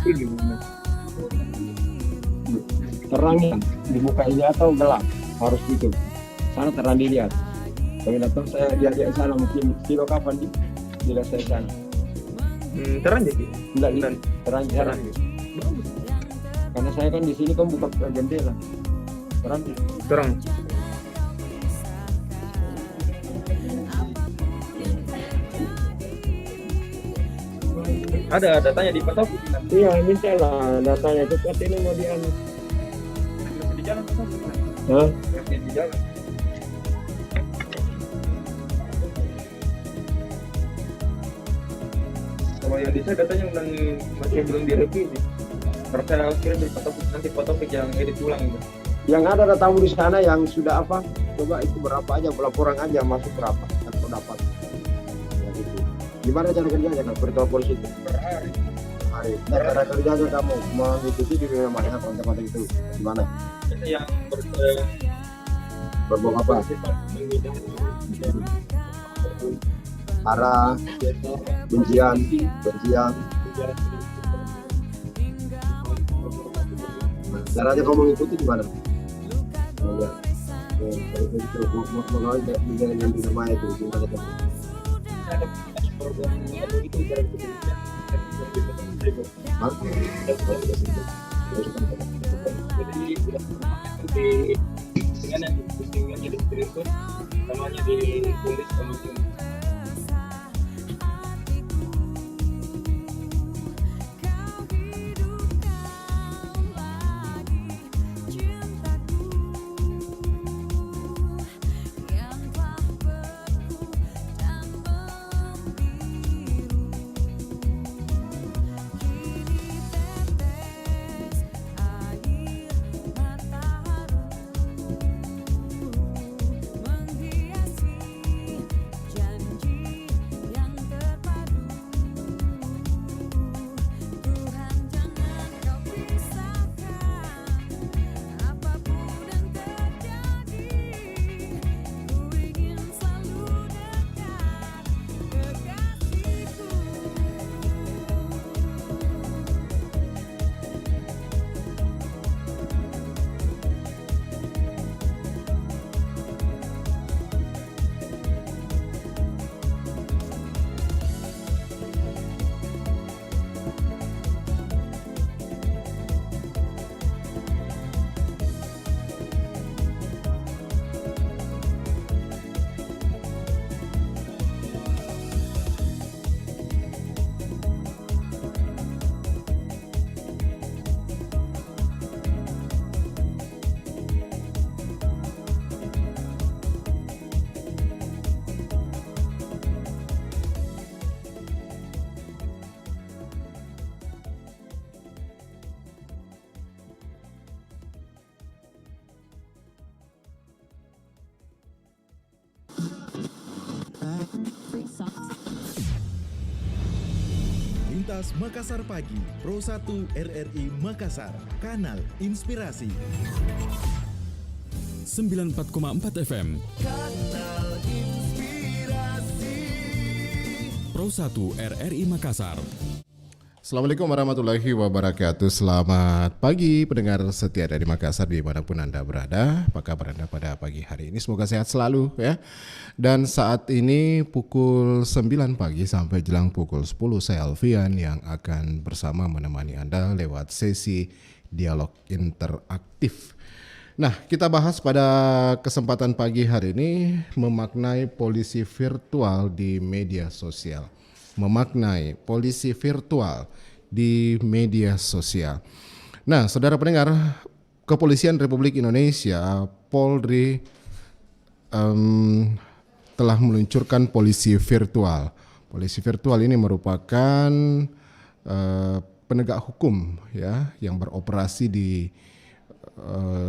Ini benar. Terang ya, dibuka ini atau gelap harus itu. Sana terang dilihat. Kalau datang saya lihat sana mungkin kilo kapan tidak saya sana. Terang jadi. Enggak Benar. terang Terang. sana. Karena saya kan di sini kan buka jendela. Terang. Terang. Ada datanya di Pak Taufik. Iya, minta lah datanya cepat ini mau Masih di jalan Pak Taufik. Hah? Masih di jalan. Kalau yang di saya katanya masih belum direvisi. Karena saya kirim dari Pak Taufik, nanti Pak Taufik yang edit ulang itu. Yang ada tamu di sana yang sudah apa? Coba itu berapa aja, laporan aja masuk berapa atau dapat. Ya, gitu. Gimana cara kerjanya kan? Beritahu polisi itu. Per hari. Hari. Nah, cara kerjanya kamu mengikuti di dunia maya konten-konten itu gimana? Itu yang Berbau apa? Arah, bencian. Nah, caranya kamu mengikuti gimana? Oh, ya. Itu mau dengan dunia maya itu gimana? Hah? Jadi dengan yang postingan jadi screenshot namanya ditulis sama Lintas Makassar Pagi, Pro 1 RRI Makassar, Kanal Inspirasi. 94,4 FM. Kanal Inspirasi. Pro 1 RRI Makassar. Assalamualaikum warahmatullahi wabarakatuh. Selamat pagi pendengar setia dari Makassar dimanapun Anda berada. Apa kabar Anda pada pagi hari ini? Semoga sehat selalu ya. Dan saat ini pukul 9 pagi sampai jelang pukul 10 saya Alfian yang akan bersama menemani Anda lewat sesi dialog interaktif. Nah, kita bahas pada kesempatan pagi hari ini memaknai polisi virtual di media sosial. Memaknai polisi virtual di media sosial. Nah, saudara pendengar, Kepolisian Republik Indonesia, Polri, telah meluncurkan polisi virtual. Polisi virtual ini merupakan penegak hukum ya yang beroperasi di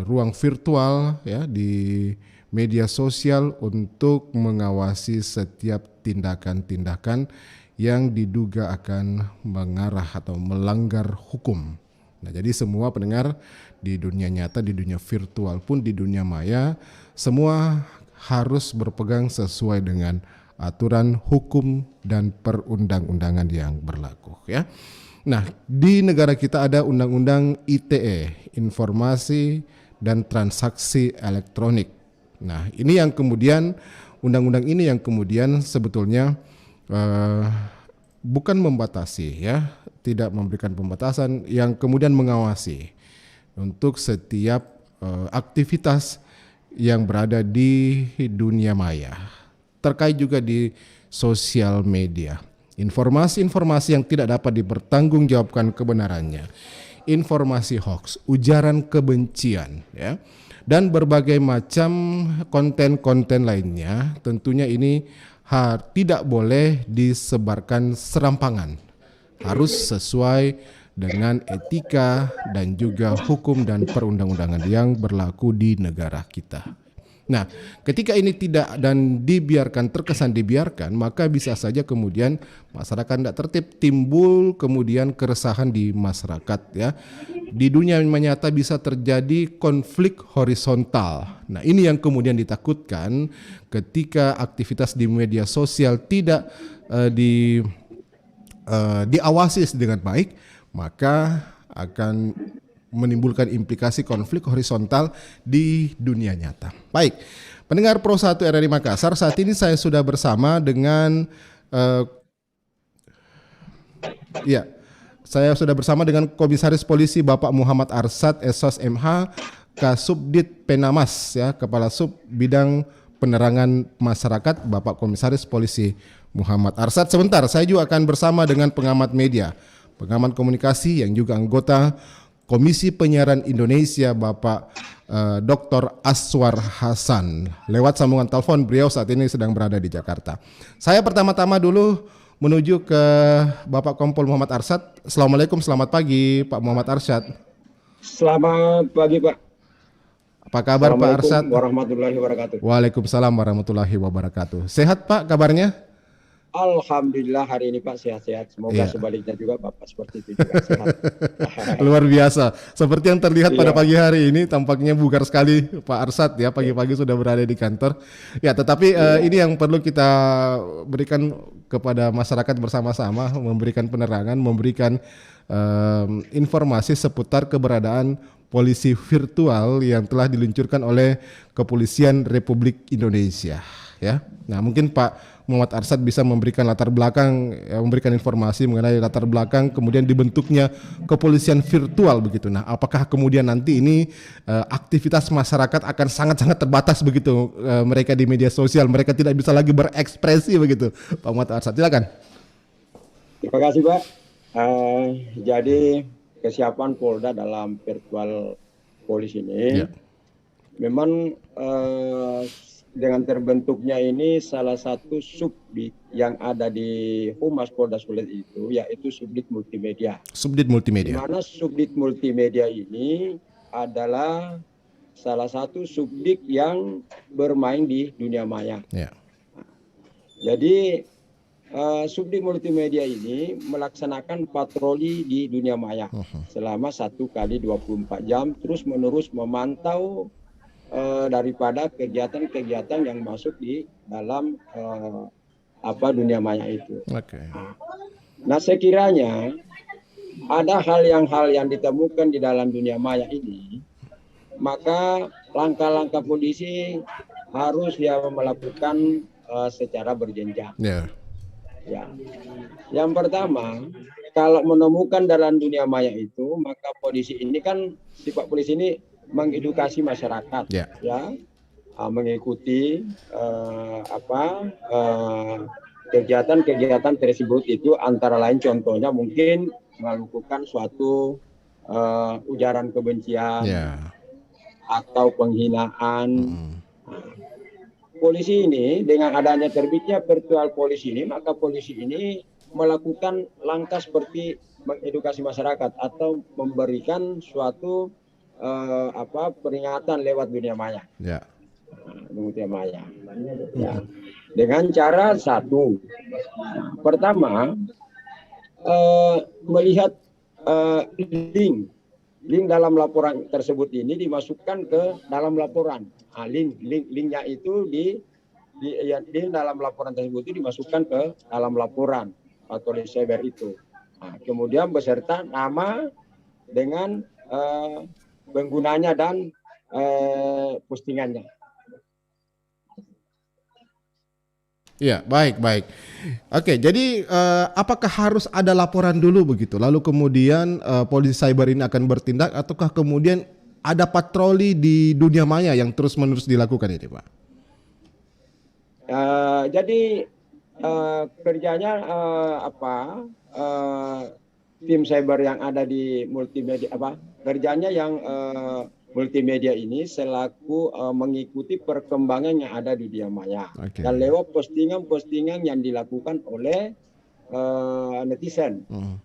ruang virtual ya di media sosial untuk mengawasi setiap tindakan-tindakan yang diduga akan mengarah atau melanggar hukum. Nah, jadi semua pendengar di dunia nyata, di dunia virtual pun di dunia maya, semua harus berpegang sesuai dengan aturan hukum dan perundang-undangan yang berlaku ya. Nah, di negara kita ada Undang-Undang ITE, Informasi dan Transaksi Elektronik. Nah, ini yang kemudian undang-undang ini yang kemudian sebetulnya bukan membatasi ya, tidak memberikan pembatasan, yang kemudian mengawasi untuk setiap aktivitas yang berada di dunia maya, terkait juga di sosial media. Informasi-informasi yang tidak dapat dipertanggungjawabkan kebenarannya, informasi hoax, ujaran kebencian, ya, dan berbagai macam konten-konten lainnya, tentunya ini tidak boleh disebarkan serampangan, harus sesuai dengan etika dan juga hukum dan perundang-undangan yang berlaku di negara kita. Nah, ketika ini tidak dan dibiarkan, terkesan dibiarkan, maka bisa saja kemudian masyarakat tidak tertib, timbul kemudian keresahan di masyarakat ya. Di dunia nyata bisa terjadi konflik horizontal. Nah, ini yang kemudian ditakutkan ketika aktivitas di media sosial tidak diawasi dengan baik, maka akan menimbulkan implikasi konflik horizontal di dunia nyata. Baik, pendengar Pro 1 RRI Makassar, saat ini saya sudah bersama dengan saya sudah bersama dengan Komisaris Polisi Bapak Muhammad Arsad SOS MH, Kasubdit Penamas ya, Kepala Sub Bidang Penerangan Masyarakat Bapak Komisaris Polisi Muhammad Arsad. Sebentar, saya juga akan bersama dengan pengamat media, pengamat komunikasi yang juga anggota Komisi Penyiaran Indonesia Bapak Dr. Aswar Hasan. Lewat sambungan telepon, beliau saat ini sedang berada di Jakarta. Saya pertama-tama dulu menuju ke Bapak Kompol Muhammad Arsad. Assalamualaikum, selamat pagi Pak Muhammad Arsad. Selamat pagi Pak. Apa kabar Pak Arsad? Warahmatullahi wabarakatuh. Waalaikumsalam warahmatullahi wabarakatuh. Sehat Pak kabarnya? Alhamdulillah hari ini Pak sehat-sehat. Semoga sebaliknya juga Bapak seperti itu juga sehat. Luar biasa. Seperti yang terlihat pada pagi hari ini, tampaknya bugar sekali Pak Arsad ya, pagi-pagi sudah berada di kantor. Ya, tetapi ini yang perlu kita berikan kepada masyarakat bersama-sama, memberikan penerangan, memberikan informasi seputar keberadaan polisi virtual yang telah diluncurkan oleh Kepolisian Republik Indonesia. Ya, nah mungkin Pak Muhammad Arsad bisa memberikan latar belakang, memberikan informasi mengenai latar belakang kemudian dibentuknya kepolisian virtual begitu. Nah, apakah kemudian nanti ini aktivitas masyarakat akan sangat-sangat terbatas begitu, mereka di media sosial, mereka tidak bisa lagi berekspresi begitu, Pak Muhammad Arsad, silakan. Terima kasih Pak. Jadi kesiapan Polda dalam virtual polisi ini memang dengan terbentuknya ini salah satu subdit yang ada di Humas Polda Sulut itu yaitu subdit multimedia. Subdit multimedia. Di mana subdit multimedia ini adalah salah satu subdit yang bermain di dunia maya. Yeah. Jadi subdit multimedia ini melaksanakan patroli di dunia maya selama 1 kali 24 jam terus menerus memantau daripada kegiatan-kegiatan yang masuk di dalam dunia maya itu. Okay. Nah, sekiranya ada hal yang ditemukan di dalam dunia maya ini, maka langkah-langkah polisi harus melakukan secara berjenjang. Yeah. Ya. Yang pertama, kalau menemukan dalam dunia maya itu, maka polisi ini kan sifat polisi ini mengedukasi masyarakat, mengikuti kegiatan-kegiatan tersebut itu antara lain contohnya mungkin melakukan suatu ujaran kebencian atau penghinaan. Polisi ini dengan adanya terbitnya virtual polisi ini, maka polisi ini melakukan langkah seperti mengedukasi masyarakat atau memberikan suatu peringatan lewat dunia maya. Ya. Dunia maya. Ya. Dengan cara satu, pertama melihat link dalam laporan tersebut ini dimasukkan ke dalam laporan. Linknya itu di dalam laporan tersebut itu dimasukkan ke dalam laporan atau di cyber itu. Nah, kemudian beserta nama dengan penggunanya dan postingannya. Ya, baik. Oke, jadi apakah harus ada laporan dulu begitu? Lalu kemudian polisi cyber ini akan bertindak, ataukah kemudian ada patroli di dunia maya yang terus-menerus dilakukan ini, Pak? Jadi kerjanya tim cyber yang ada di multimedia kerjanya yang multimedia ini selaku mengikuti perkembangan yang ada di dunia maya. Okay. Dan lewat postingan-postingan yang dilakukan oleh netizen. Nah,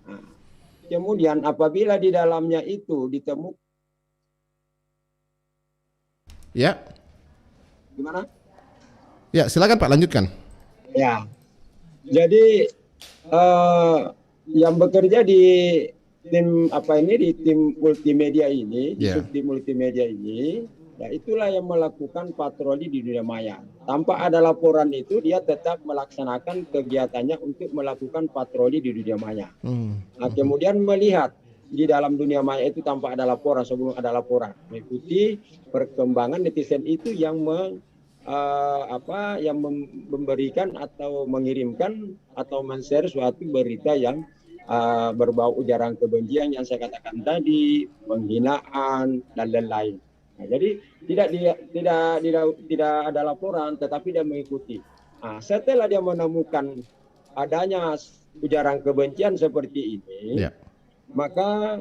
kemudian apabila di dalamnya itu ditemukan, ya, gimana? Ya, silakan Pak, lanjutkan. Ya, jadi yang bekerja di tim di tim multimedia ini, di subtim multimedia ini, ya itulah yang melakukan patroli di dunia maya. Tanpa ada laporan itu, dia tetap melaksanakan kegiatannya untuk melakukan patroli di dunia maya. Nah, kemudian melihat di dalam dunia maya itu tanpa ada laporan, sebelum ada laporan, mengikuti perkembangan netizen itu yang memberikan atau mengirimkan atau men-share suatu berita yang berbau ujaran kebencian yang saya katakan tadi, penghinaan dan lain-lain. Nah, jadi tidak ada laporan, tetapi dia mengikuti. Nah, setelah dia menemukan adanya ujaran kebencian seperti ini, maka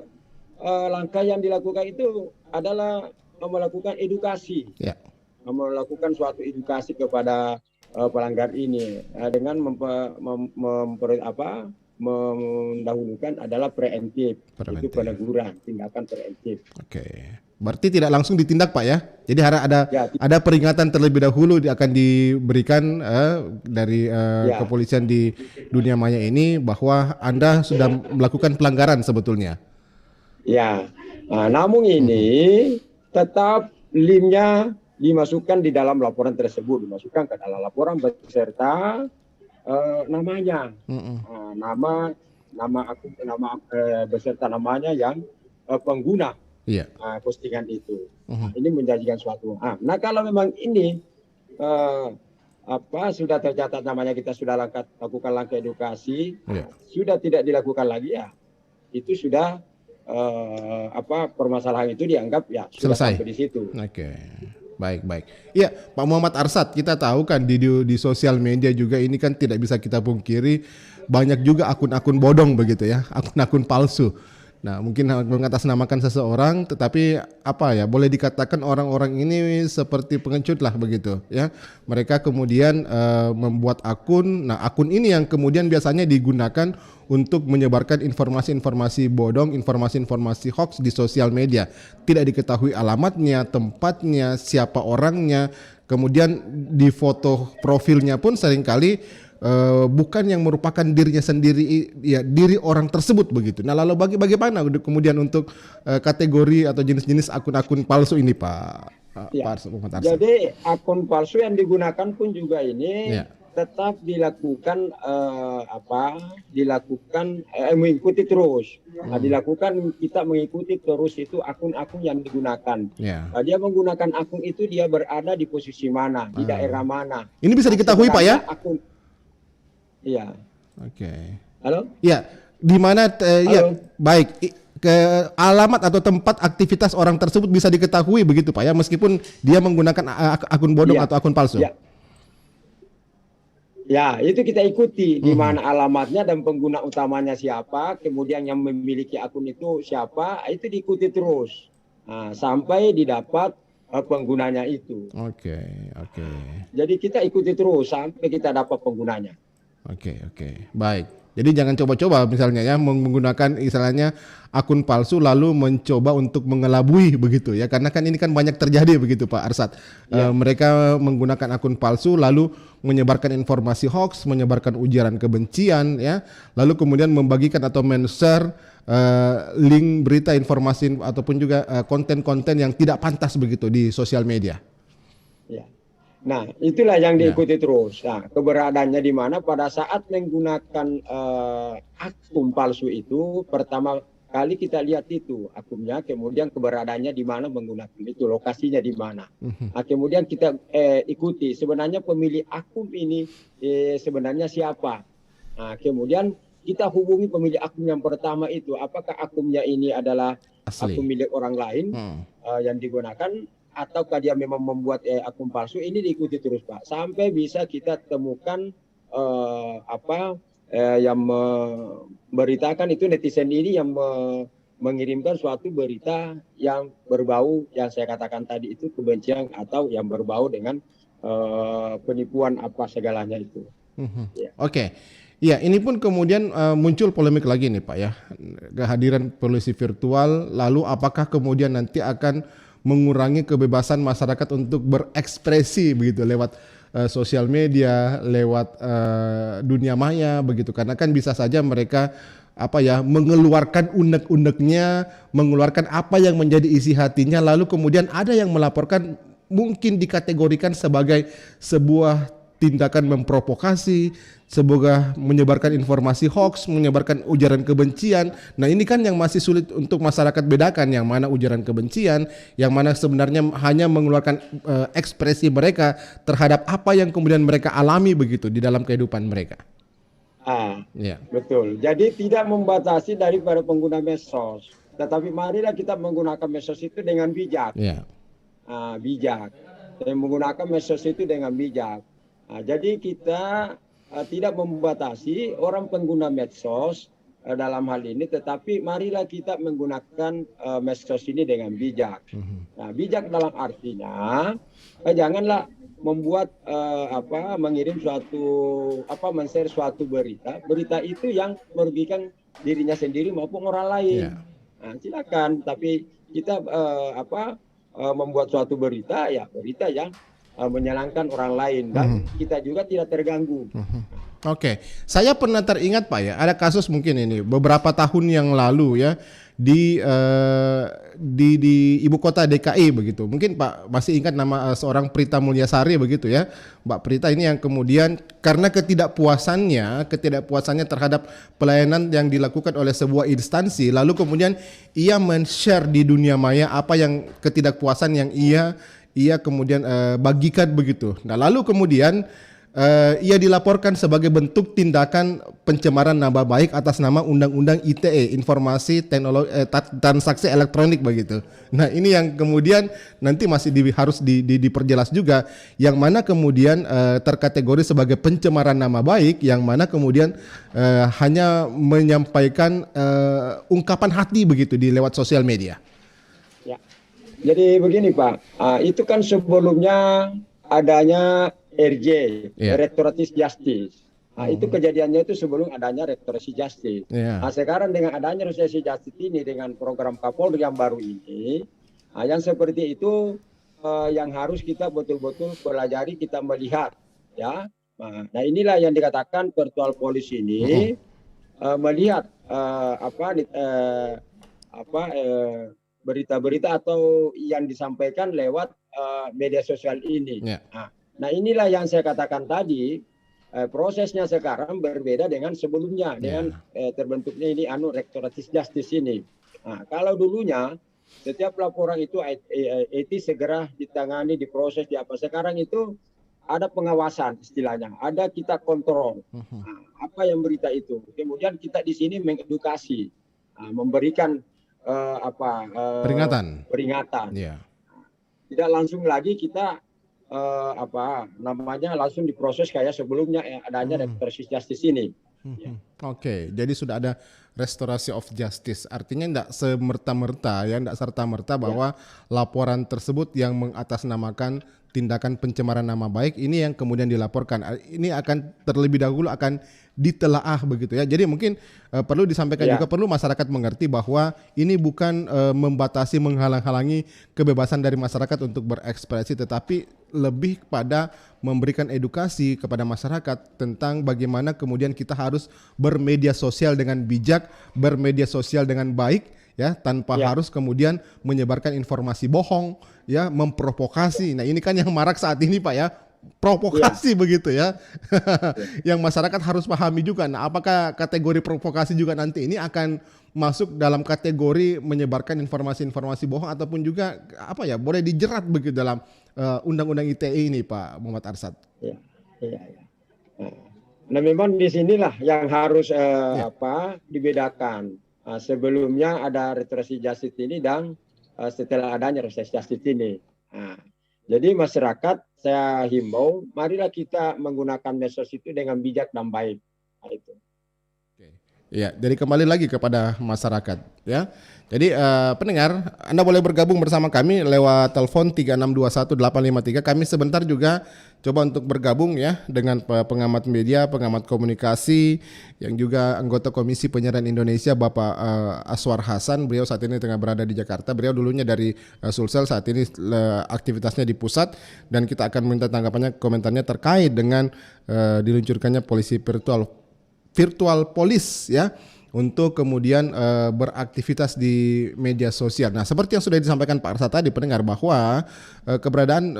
langkah yang dilakukan itu adalah melakukan edukasi, melakukan suatu edukasi kepada pelanggar ini dengan mendahulukan adalah preemptif. Itu peneguran, tindakan preemptif. Oke. Berarti tidak langsung ditindak, Pak, ya? Jadi ada peringatan terlebih dahulu akan diberikan dari kepolisian di dunia maya ini bahwa Anda sudah melakukan pelanggaran sebetulnya. Ya. Nah, namun ini tetap linknya dimasukkan di dalam laporan tersebut, dimasukkan ke dalam laporan beserta namanya, nama beserta namanya yang pengguna postingan itu. Ini menjanjikan suatu. Nah, kalau memang ini sudah tercatat namanya, kita sudah lakukan langkah edukasi, sudah tidak dilakukan lagi, ya itu sudah permasalahan itu dianggap sudah selesai sampai di situ. Oke. Baik. Iya, Pak Muhammad Arsad, kita tahu kan di sosial media juga ini kan tidak bisa kita pungkiri banyak juga akun-akun bodong begitu ya, akun-akun palsu. Nah, mungkin mengatasnamakan seseorang, tetapi boleh dikatakan orang-orang ini seperti pengecut lah begitu ya. Mereka kemudian membuat akun. Nah, akun ini yang kemudian biasanya digunakan untuk menyebarkan informasi-informasi bodong, informasi-informasi hoax di sosial media. Tidak diketahui alamatnya, tempatnya, siapa orangnya. Kemudian di foto profilnya pun seringkali bukan yang merupakan dirinya sendiri, ya diri orang tersebut begitu. Nah, lalu bagaimana kemudian untuk kategori atau jenis-jenis akun-akun palsu ini, Pak? Jadi akun palsu yang digunakan pun juga ini tetap dilakukan mengikuti terus. Nah, kita mengikuti terus itu akun-akun yang digunakan. Dia menggunakan akun itu, dia berada di posisi mana, di daerah mana. Ini bisa diketahui, Pak, ya? Iya. Oke. Halo? Ya, di mana baik ke alamat atau tempat aktivitas orang tersebut bisa diketahui begitu, Pak, ya, meskipun dia menggunakan akun bodong atau akun palsu. Ya, itu kita ikuti di mana alamatnya dan pengguna utamanya siapa, kemudian yang memiliki akun itu siapa, itu diikuti terus. Nah, sampai didapat penggunanya itu. Oke. Jadi kita ikuti terus sampai kita dapat penggunanya. Oke. Baik. Jadi jangan coba-coba misalnya ya menggunakan istilahnya akun palsu lalu mencoba untuk mengelabui begitu ya. Karena kan ini kan banyak terjadi begitu, Pak Arsad. Mereka menggunakan akun palsu lalu menyebarkan informasi hoax, menyebarkan ujaran kebencian ya. Lalu kemudian membagikan atau men-share link berita, informasi ataupun juga konten-konten yang tidak pantas begitu di sosial media. Ya. Nah, itulah yang Ya. diikuti terus. Nah, keberadaannya di mana pada saat menggunakan akun palsu itu, pertama kali kita lihat itu akunnya, kemudian keberadaannya di mana menggunakan itu, lokasinya di mana. Nah, kemudian kita ikuti sebenarnya pemilik akun ini sebenarnya siapa. Nah, kemudian kita hubungi pemilik akun yang pertama itu, apakah akunnya ini adalah Asli. akun milik orang lain yang digunakan, ataukah dia memang membuat akun palsu. Ini diikuti terus Pak, sampai bisa kita temukan yang memberitakan itu netizen ini yang mengirimkan suatu berita yang berbau yang saya katakan tadi itu kebencian atau yang berbau dengan penipuan apa segalanya itu. Ya. Oke. Ya, ini pun kemudian muncul polemik lagi nih Pak ya. Kehadiran polisi virtual, lalu apakah kemudian nanti akan mengurangi kebebasan masyarakat untuk berekspresi begitu lewat sosial media, lewat dunia maya begitu, karena kan bisa saja mereka mengeluarkan unek-uneknya, mengeluarkan apa yang menjadi isi hatinya, lalu kemudian ada yang melaporkan mungkin dikategorikan sebagai sebuah tindakan memprovokasi, sebuah menyebarkan informasi hoax, menyebarkan ujaran kebencian. Nah, ini kan yang masih sulit untuk masyarakat bedakan yang mana ujaran kebencian, yang mana sebenarnya hanya mengeluarkan ekspresi mereka terhadap apa yang kemudian mereka alami begitu di dalam kehidupan mereka. Ya. Betul. Jadi tidak membatasi daripada pengguna medsos, tetapi marilah kita menggunakan medsos itu dengan bijak. Ya. Bijak. Dan menggunakan medsos itu dengan bijak. Jadi kita tidak membatasi orang pengguna medsos dalam hal ini, tetapi marilah kita menggunakan medsos ini dengan bijak. Nah, bijak dalam artinya janganlah membuat mengirim suatu men-share suatu berita itu yang merugikan dirinya sendiri maupun orang lain. Yeah. Nah, silakan, tapi kita membuat suatu berita yang menyenangkan orang lain dan kita juga tidak terganggu. Oke, saya pernah teringat Pak ya, ada kasus mungkin ini beberapa tahun yang lalu ya di ibu kota DKI begitu. Mungkin Pak masih ingat nama seorang Prita Mulyasari begitu ya. Mbak Prita ini yang kemudian karena ketidakpuasannya terhadap pelayanan yang dilakukan oleh sebuah instansi, lalu kemudian ia men-share di dunia maya apa yang ketidakpuasan yang ia kemudian bagikan begitu. Nah, lalu kemudian ia dilaporkan sebagai bentuk tindakan pencemaran nama baik atas nama Undang-Undang ITE, Informasi Teknologi Transaksi Elektronik begitu. Nah, ini yang kemudian nanti masih harus diperjelas juga, yang mana kemudian terkategori sebagai pencemaran nama baik, yang mana kemudian hanya menyampaikan ungkapan hati begitu di lewat sosial media. Ya. Jadi begini Pak, itu kan sebelumnya adanya RJ, Restoratif Justice. Nah, itu kejadiannya itu sebelum adanya Restoratif Justice. Nah, sekarang dengan adanya Restoratif Justice ini dengan program Kapolri yang baru ini, yang seperti itu yang harus kita betul-betul pelajari, kita melihat, ya. Nah, inilah yang dikatakan virtual police ini melihat berita-berita atau yang disampaikan lewat media sosial ini. Nah, inilah yang saya katakan tadi, prosesnya sekarang berbeda dengan sebelumnya, dengan terbentuknya ini Restoratif Justice ini. Nah, kalau dulunya setiap laporan itu etis segera ditangani, diproses, sekarang itu ada pengawasan istilahnya, ada kita kontrol apa yang berita itu. Kemudian kita di sini mengedukasi, memberikan peringatan. Yeah. Tidak langsung lagi kita langsung diproses kayak sebelumnya adanya Restoratif Justice ini. Oke, jadi sudah ada restorasi of justice. Artinya tidak semerta-merta tidak serta-merta bahwa laporan tersebut yang mengatasnamakan tindakan pencemaran nama baik ini yang kemudian dilaporkan. Ini akan terlebih dahulu akan ditelaah begitu ya. Jadi mungkin perlu disampaikan juga, perlu masyarakat mengerti bahwa ini bukan membatasi, menghalang-halangi kebebasan dari masyarakat untuk berekspresi, tetapi lebih pada memberikan edukasi kepada masyarakat tentang bagaimana kemudian kita harus bermedia sosial dengan bijak, bermedia sosial dengan baik ya, tanpa harus kemudian menyebarkan informasi bohong ya, memprovokasi. Nah, ini kan yang marak saat ini Pak ya. provokasi begitu ya. Yang masyarakat harus pahami juga. Nah, apakah kategori provokasi juga nanti ini akan masuk dalam kategori menyebarkan informasi-informasi bohong ataupun juga apa ya, boleh dijerat begitu dalam Undang-Undang ITE ini, Pak Muhammad Arsad? Iya. Nah, memang di sinilah yang harus dibedakan. Sebelumnya ada restoratif justice ini dan setelah adanya restoratif justice ini. Jadi masyarakat saya himbau, marilah kita menggunakan medsos itu dengan bijak dan baik. Itu. Ya, jadi kembali lagi kepada masyarakat ya. Jadi pendengar, Anda boleh bergabung bersama kami lewat telepon 3621-853. Kami sebentar juga coba untuk bergabung ya dengan pengamat media, pengamat komunikasi yang juga anggota Komisi Penyiaran Indonesia, Bapak Aswar Hasan. Beliau saat ini tengah berada di Jakarta. Beliau dulunya dari Sulsel, saat ini aktivitasnya di pusat, dan kita akan minta tanggapannya, komentarnya terkait dengan diluncurkannya polisi virtual police ya, untuk kemudian beraktivitas di media sosial. Nah, seperti yang sudah disampaikan Pak Arsad tadi, pendengar, bahwa keberadaan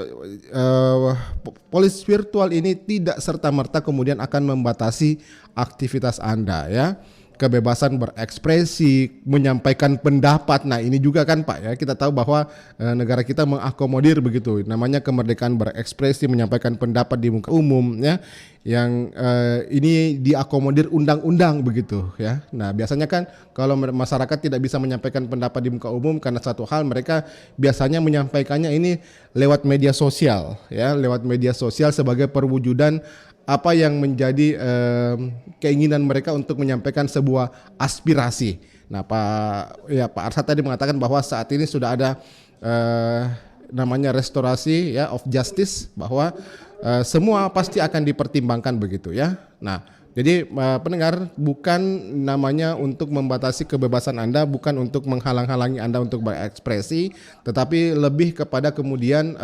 polis virtual ini tidak serta-merta kemudian akan membatasi aktivitas Anda ya. Kebebasan berekspresi, menyampaikan pendapat. Nah, ini juga kan Pak ya, kita tahu bahwa negara kita mengakomodir begitu, namanya kemerdekaan berekspresi, menyampaikan pendapat di muka umum ya, yang ini diakomodir undang-undang begitu ya. Nah, biasanya kan kalau masyarakat tidak bisa menyampaikan pendapat di muka umum karena satu hal, mereka biasanya menyampaikannya ini lewat media sosial ya, lewat media sosial sebagai perwujudan apa yang menjadi keinginan mereka untuk menyampaikan sebuah aspirasi. Nah, Pak Arsad tadi mengatakan bahwa saat ini sudah ada namanya restorasi ya of justice, bahwa semua pasti akan dipertimbangkan begitu ya. Nah, jadi pendengar, bukan namanya untuk membatasi kebebasan Anda, bukan untuk menghalang-halangi Anda untuk berekspresi, tetapi lebih kepada kemudian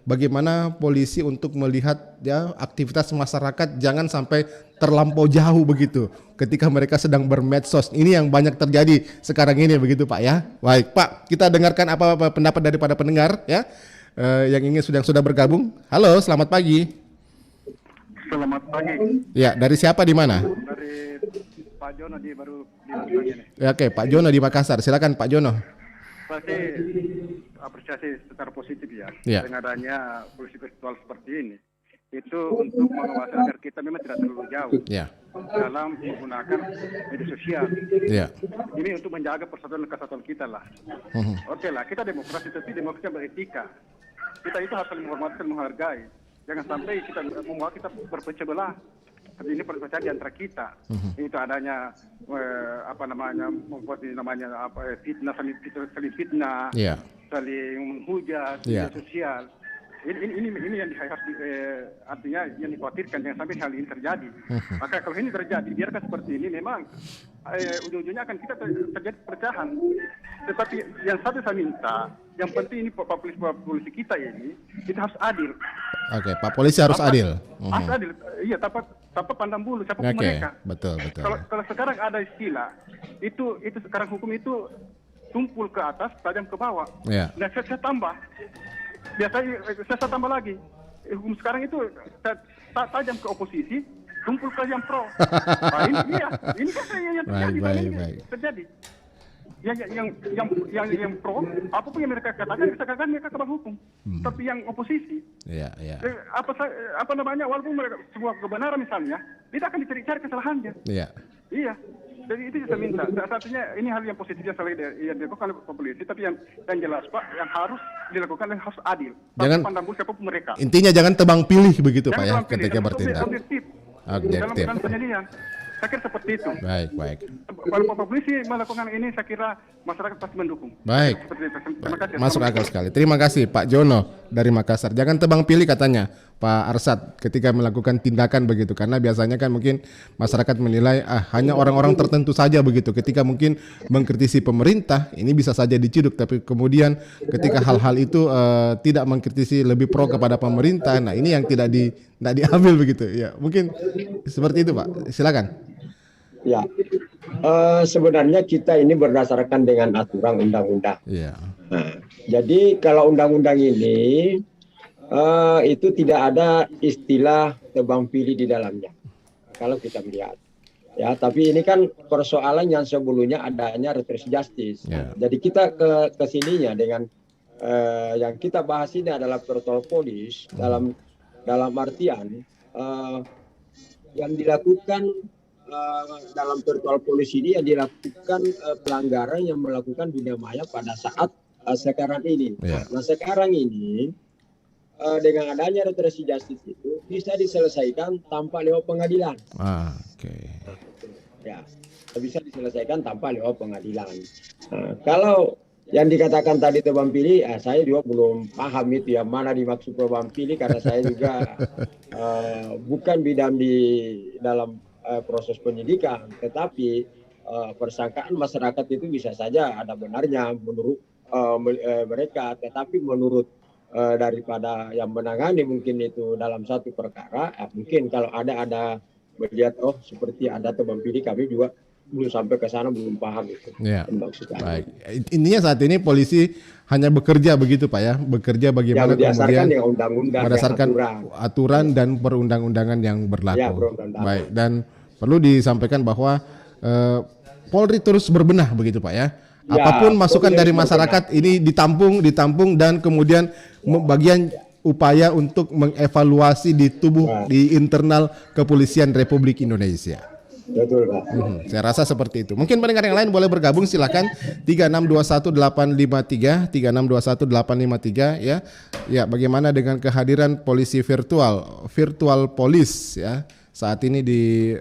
bagaimana polisi untuk melihat ya aktivitas masyarakat jangan sampai terlampau jauh begitu ketika mereka sedang bermedsos. Ini yang banyak terjadi sekarang ini begitu Pak ya. Baik Pak, kita dengarkan apa pendapat daripada pendengar ya yang sudah bergabung. Halo, selamat pagi. Selamat pagi. Ya, dari siapa, di mana? Dari Pak Jono di Makassar ini. Ya, oke, Pak Jono di Makassar. Silakan Pak Jono. Pasti apresiasi secara positif ya, Ya. dengan adanya polisi virtual seperti ini. Itu untuk mengawasi agar kita memang tidak terlalu jauh Ya. dalam menggunakan media sosial. Ya. Ini untuk menjaga persatuan dan kesatuan kita lah. Oke lah, kita demokrasi, tapi demokrasi yang beretika. Kita itu harus saling menghormati dan menghargai. Jangan sampai kita membuat kita berpecah belah. Tapi ini perpecahan di antara kita. Itu adanya membuat fitnah, saling fitnah, Ya. saling menghujat, Ya. media sosial. Ini yang harus artinya yang dikhawatirkan, jangan sampai hal ini terjadi. Maka kalau ini terjadi, biarkan seperti ini, memang ujung-ujungnya akan kita terjadi perpecahan. Tetapi yang satu saya minta, yang penting ini polisi kita ini, kita harus adil. Oke, Pak Polisi harus adil. Harus adil, iya, tanpa pandang bulu siapa Oke, mereka. betul. Kalau sekarang ada istilah, itu sekarang hukum itu tumpul ke atas, tajam ke bawah. Ya. Nah, saya tambah. Biasanya saya tambah lagi. Hukum sekarang itu tajam ke oposisi, tumpul ke yang pro. Nah, ini kan yang terjadi. Baik. Terjadi. Yang pro, apapun yang mereka katakan mereka kebal hukum. Tapi yang oposisi, Iya. apa namanya, walaupun mereka sebuah kebenaran misalnya, tidak akan dicari kesalahannya. Iya. Jadi itu saya minta. Artinya ini hal yang positif yang dilakukan oleh polisi, tapi yang jelas Pak, yang harus dilakukan yang harus adil. Jangan pandang bulu siapapun mereka. Intinya jangan tebang pilih begitu Pak ya, Jangan pilih, ketika bertindak. Objektif. Objektif. Dalam penyelidikan. Saya kira seperti itu. Baik. Kalau polisi melakukan ini, saya kira masyarakat pasti mendukung. Baik. Seperti itu. Terima kasih. Masuk akal sekali. Terima kasih Pak Jono dari Makassar. Jangan tebang pilih katanya Pak Arsad ketika melakukan tindakan begitu, karena biasanya kan mungkin masyarakat menilai hanya orang-orang tertentu saja begitu. Ketika mungkin mengkritisi pemerintah ini bisa saja diciduk, tapi kemudian ketika hal-hal itu tidak mengkritisi lebih pro kepada pemerintah, nah ini yang tidak diambil begitu. Ya, mungkin seperti itu Pak. Silakan. Ya, sebenarnya kita ini berdasarkan dengan aturan undang-undang. Iya. Nah, jadi kalau undang-undang ini itu tidak ada istilah tebang pilih di dalamnya kalau kita melihat. Ya, tapi ini kan persoalan yang sebelumnya adanya reverse justice. Ya. Jadi kita ke sininya dengan yang kita bahas ini adalah virtual police dalam artian yang dilakukan dalam virtual police ini yang dilakukan pelanggaran yang melakukan dunia maya pada saat sekarang ini. Ya. Nah, sekarang ini dengan adanya reverse justice itu bisa diselesaikan tanpa lewat pengadilan. Oke. Ya, bisa diselesaikan tanpa lewat pengadilan. Nah, kalau yang dikatakan tadi tebang pilih, saya juga belum paham itu yang mana dimaksud tebang pilih karena saya juga bukan bidang di dalam proses penyidikan, tetapi persangkaan masyarakat itu bisa saja ada benarnya menurut mereka, tetapi menurut daripada yang menangani mungkin itu dalam satu perkara, mungkin kalau ada melihat seperti ada tebang pilih, kami juga belum sampai ke sana, belum paham itu. Ya. Maksudnya. Baik. Intinya saat ini polisi hanya bekerja begitu Pak ya, bekerja bagaimana kemudian dengan undang-undang, berdasarkan aturan dan perundang-undangan yang berlaku. Ya, perundang-undangan. Baik. Dan perlu disampaikan bahwa Polri terus berbenah begitu Pak ya. Apapun masukan dari masyarakat ini ditampung dan kemudian bagian upaya untuk mengevaluasi di tubuh di internal Kepolisian Republik Indonesia. Betul, Pak. Saya rasa seperti itu. Mungkin pendengar yang lain boleh bergabung, silakan 3621 853 ya. Ya, bagaimana dengan kehadiran polisi virtual police ya saat ini di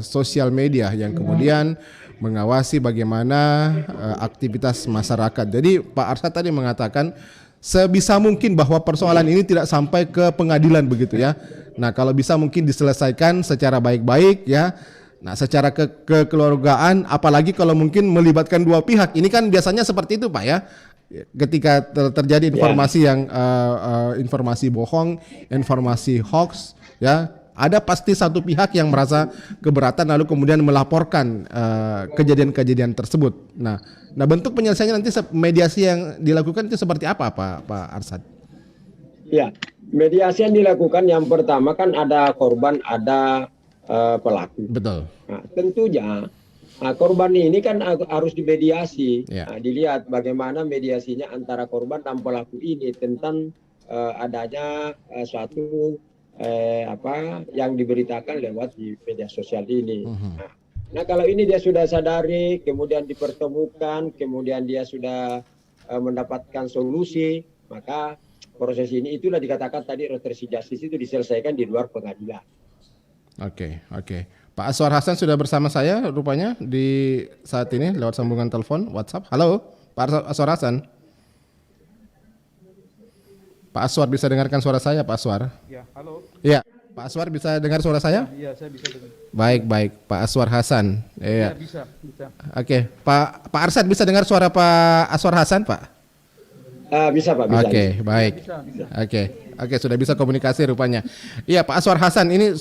sosial media yang kemudian mengawasi bagaimana aktivitas masyarakat. Jadi Pak Arsyad tadi mengatakan sebisa mungkin bahwa persoalan ini tidak sampai ke pengadilan begitu ya. Nah, kalau bisa mungkin diselesaikan secara baik-baik ya. Nah, secara kekeluargaan, apalagi kalau mungkin melibatkan dua pihak, ini kan biasanya seperti itu Pak ya. Ketika terjadi informasi yang informasi bohong, informasi hoax, ya ada pasti satu pihak yang merasa keberatan lalu kemudian melaporkan kejadian-kejadian tersebut. Nah, bentuk penyelesaiannya nanti mediasi yang dilakukan itu seperti apa Pak Arsyad? Ya, mediasi yang dilakukan yang pertama kan ada korban, ada pelaku. Betul. Nah, tentunya korban ini kan harus dimediasi. Ya. Nah, dilihat bagaimana mediasinya antara korban dan pelaku ini tentang adanya suatu yang diberitakan lewat di media sosial ini. Nah, kalau ini dia sudah sadari, kemudian dipertemukan, kemudian dia sudah mendapatkan solusi, maka proses ini itulah dikatakan tadi reverse justice itu diselesaikan di luar pengadilan. Oke. Pak Aswar Hasan sudah bersama saya rupanya di saat ini lewat sambungan telepon WhatsApp. Halo, Pak Aswar Hasan. Pak Aswar bisa dengarkan suara saya, Pak Aswar? Ya, halo. Iya, Pak Aswar bisa dengar suara saya? Iya, saya bisa dengar. Baik, Pak Aswar Hasan. Iya, bisa. Oke, Pak Arsyad bisa dengar suara Pak Aswar Hasan, Pak? Bisa Pak, bisa. Oke, baik. Bisa. Oke, sudah bisa komunikasi rupanya. Iya, Pak Aswar Hasan, ini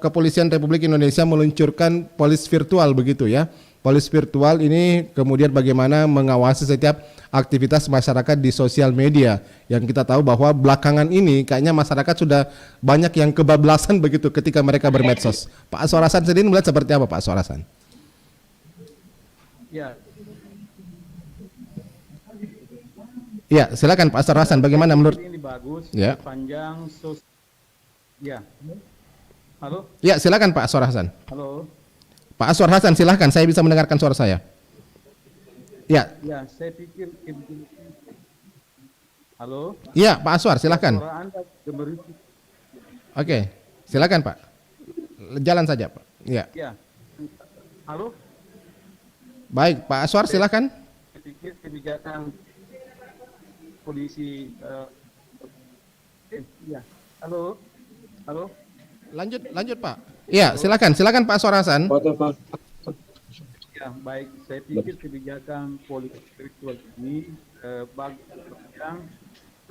Kepolisian Republik Indonesia meluncurkan polis virtual begitu ya. Polis virtual ini kemudian bagaimana mengawasi setiap aktivitas masyarakat di sosial media. Yang kita tahu bahwa belakangan ini kayaknya masyarakat sudah banyak yang kebablasan begitu ketika mereka bermedsos. Pak Aswar Hasan sendiri melihat seperti apa Pak Aswar Hasan? Ya, silakan Pak Aswar Hasan. Bagaimana menurut? Ini bagus. Ya. Panjang. Ya. Halo. Ya, silakan Pak Aswar Hasan. Halo. Pak Aswar Hasan, silakan. Saya bisa mendengarkan suara saya. Ya. Ya, saya pikir. Halo. Ya, Pak Aswar, silakan. Oke, silakan Pak. Jalan saja Pak. Ya. Ya. Halo. Baik, Pak Aswar, silakan. Saya pikir kebijakan polisi ya. Halo. Lanjut Pak. Iya, silakan Pak Aswar Hasan. Ya, baik. Saya pikir kebijakan polisi virtual ini bagus yang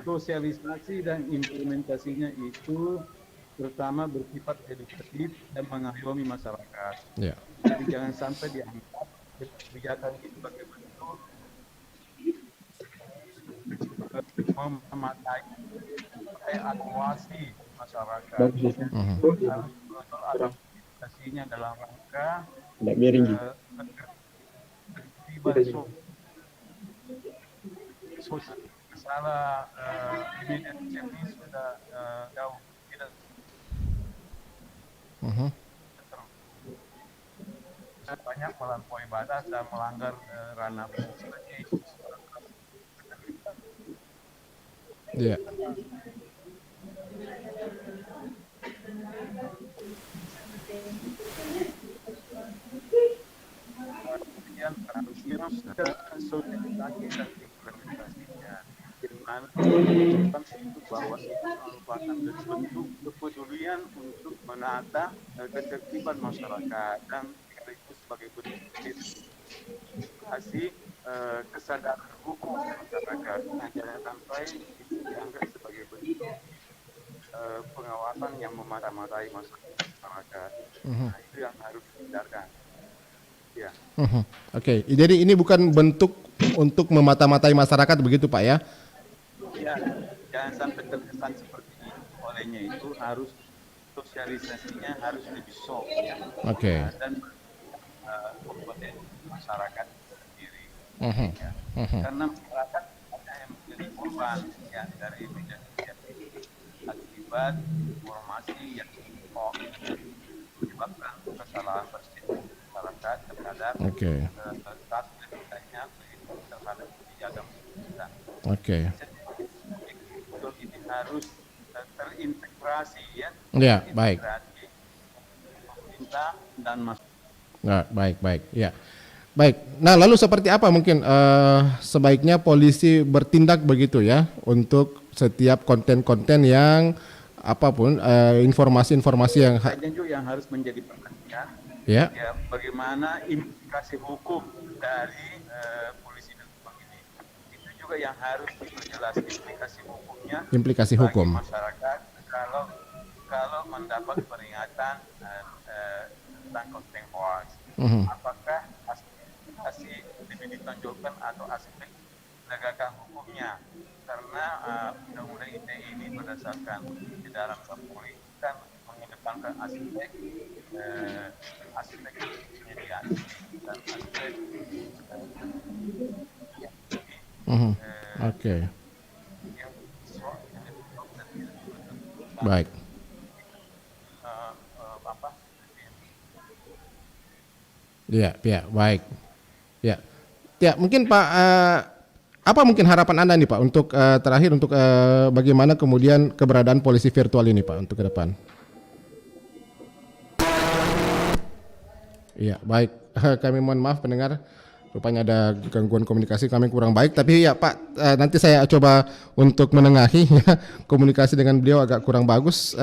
sosialisasi dan implementasinya itu pertama bersifat edukatif dan mengayomi masyarakat. Ya. Jadi jangan sampai dianggap kebijakan itu bagaimana memakai evaluasi masyarakat. Bagus ya. Harus betul ada edukasinya dalam rangka Tidak miring gitu. ketertiban sosial. Masalah di media sosial ini sudah jauh tidak banyak melampaui batas dan melanggar ranah sebagai Iya. kemudian harusnya sosialisasi dan implementasinya dengan itu bahwa itu merupakan bentuk kepedulian untuk menata ketertiban masyarakat dan itu sebagai bentuk edukasi kesadaran hukum masyarakat. Jangan sampai itu dianggap sebagai bentuk pengawasan yang memata-matai masyarakat. Nah, itu yang harus dihindarkan. Ya. Oke, jadi ini bukan bentuk untuk memata-matai masyarakat begitu Pak ya? Ya, jangan sampai terkesan seperti itu. Olehnya itu harus sosialisasinya harus lebih soft ya. Oke. Dan kompeten masyarakat sendiri. Ya. Karena masyarakat ada yang menjadi korban ya dari media sosial ini akibat informasi yang hoax menyebabkan kesalahan persepsi masyarakat terhadap status negaranya terhadap piagam kita. Oke. Ini harus terintegrasi ya. Ya, baik. Pemerintah dan masyarakat. Nah, baik, ya. Baik. Nah, lalu seperti apa mungkin sebaiknya polisi bertindak begitu ya untuk setiap konten-konten yang apapun informasi-informasi yang juga yang harus menjadi perhatian. Ya. Ya, bagaimana implikasi hukum dari polisi dan sebagainya. Itu juga yang harus diperjelas implikasi hukumnya. Implikasi bagi hukum. Masyarakat kalau mendapat peringatan tentang konten hoax. Apakah aspek lebih ditonjolkan atau aspek penegakan hukumnya? Karena undang-undang ITE ini berdasarkan edaran Kapolri kan mengedepankan aspek mediasi dan aspek Oke. Baik. Ya, baik. Ya, mungkin Pak, apa mungkin harapan Anda nih Pak untuk terakhir untuk bagaimana kemudian keberadaan polisi virtual ini Pak untuk ke depan? Iya, baik. Kami mohon maaf pendengar, rupanya ada gangguan komunikasi kami kurang baik. Tapi ya Pak, nanti saya coba untuk menengahi ya, komunikasi dengan beliau agak kurang bagus.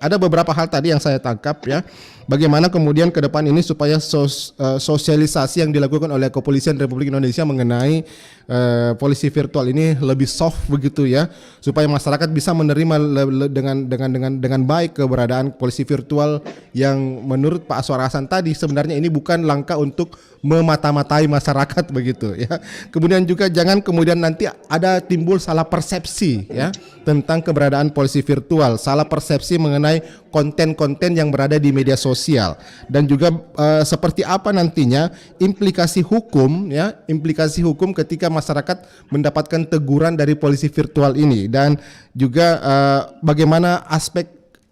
Ada beberapa hal tadi yang saya tangkap ya. Bagaimana kemudian ke depan ini supaya sosialisasi yang dilakukan oleh Kepolisian Republik Indonesia mengenai polisi virtual ini lebih soft begitu ya, supaya masyarakat bisa menerima dengan baik keberadaan polisi virtual yang menurut Pak Aswar Hasan tadi sebenarnya ini bukan langkah untuk memata-matai masyarakat begitu ya. Kemudian juga jangan kemudian nanti ada timbul salah persepsi ya tentang keberadaan polisi virtual, salah persepsi mengenai konten-konten yang berada di media sosial, dan juga seperti apa nantinya implikasi hukum ketika masyarakat mendapatkan teguran dari polisi virtual ini, dan juga bagaimana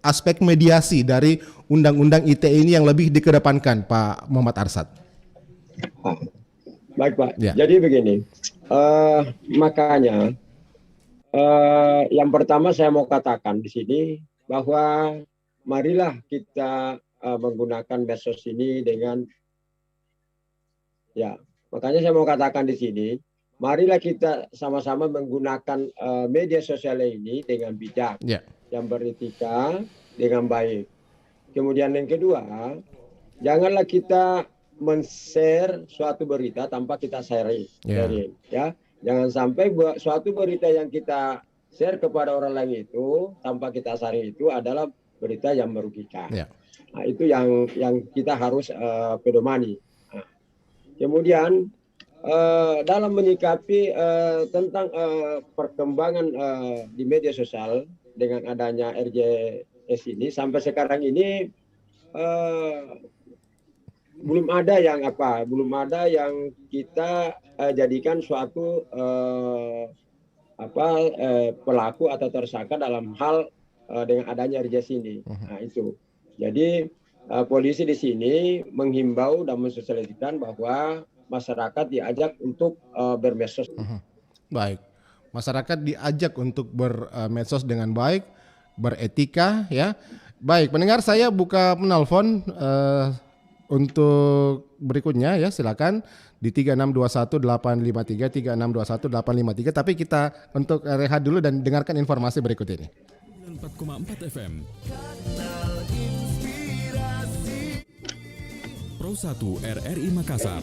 aspek mediasi dari undang-undang ITE ini yang lebih dikedepankan Pak Muhammad Arsyad. Baik Pak, Ya. Jadi begini, makanya yang pertama saya mau katakan di sini bahwa marilah kita menggunakan medsos ini dengan makanya saya mau katakan di sini, marilah kita sama-sama menggunakan media sosial ini dengan bijak, yang beretika dengan baik. Kemudian yang kedua, janganlah kita men-share suatu berita tanpa kita sharing, ya. Jangan sampai suatu berita yang kita share kepada orang lain itu tanpa kita sharing itu adalah berita yang merugikan. Nah, itu yang kita harus pedomani. Nah, kemudian dalam menyikapi tentang perkembangan di media sosial, dengan adanya RJS ini sampai sekarang ini belum ada yang kita jadikan suatu pelaku atau tersangka dalam hal dengan adanya RJS ini. Nah, itu. Jadi polisi di sini menghimbau dan mensosialisasikan bahwa masyarakat diajak untuk bermedsos. Baik, masyarakat diajak untuk bermedsos dengan baik, beretika, ya. Baik, pendengar, saya buka penelpon untuk berikutnya, ya, silakan di 3621 853 3621 853. Tapi kita untuk rehat dulu dan dengarkan informasi berikut ini. 4,4 FM. Pro 1 RRI Makassar.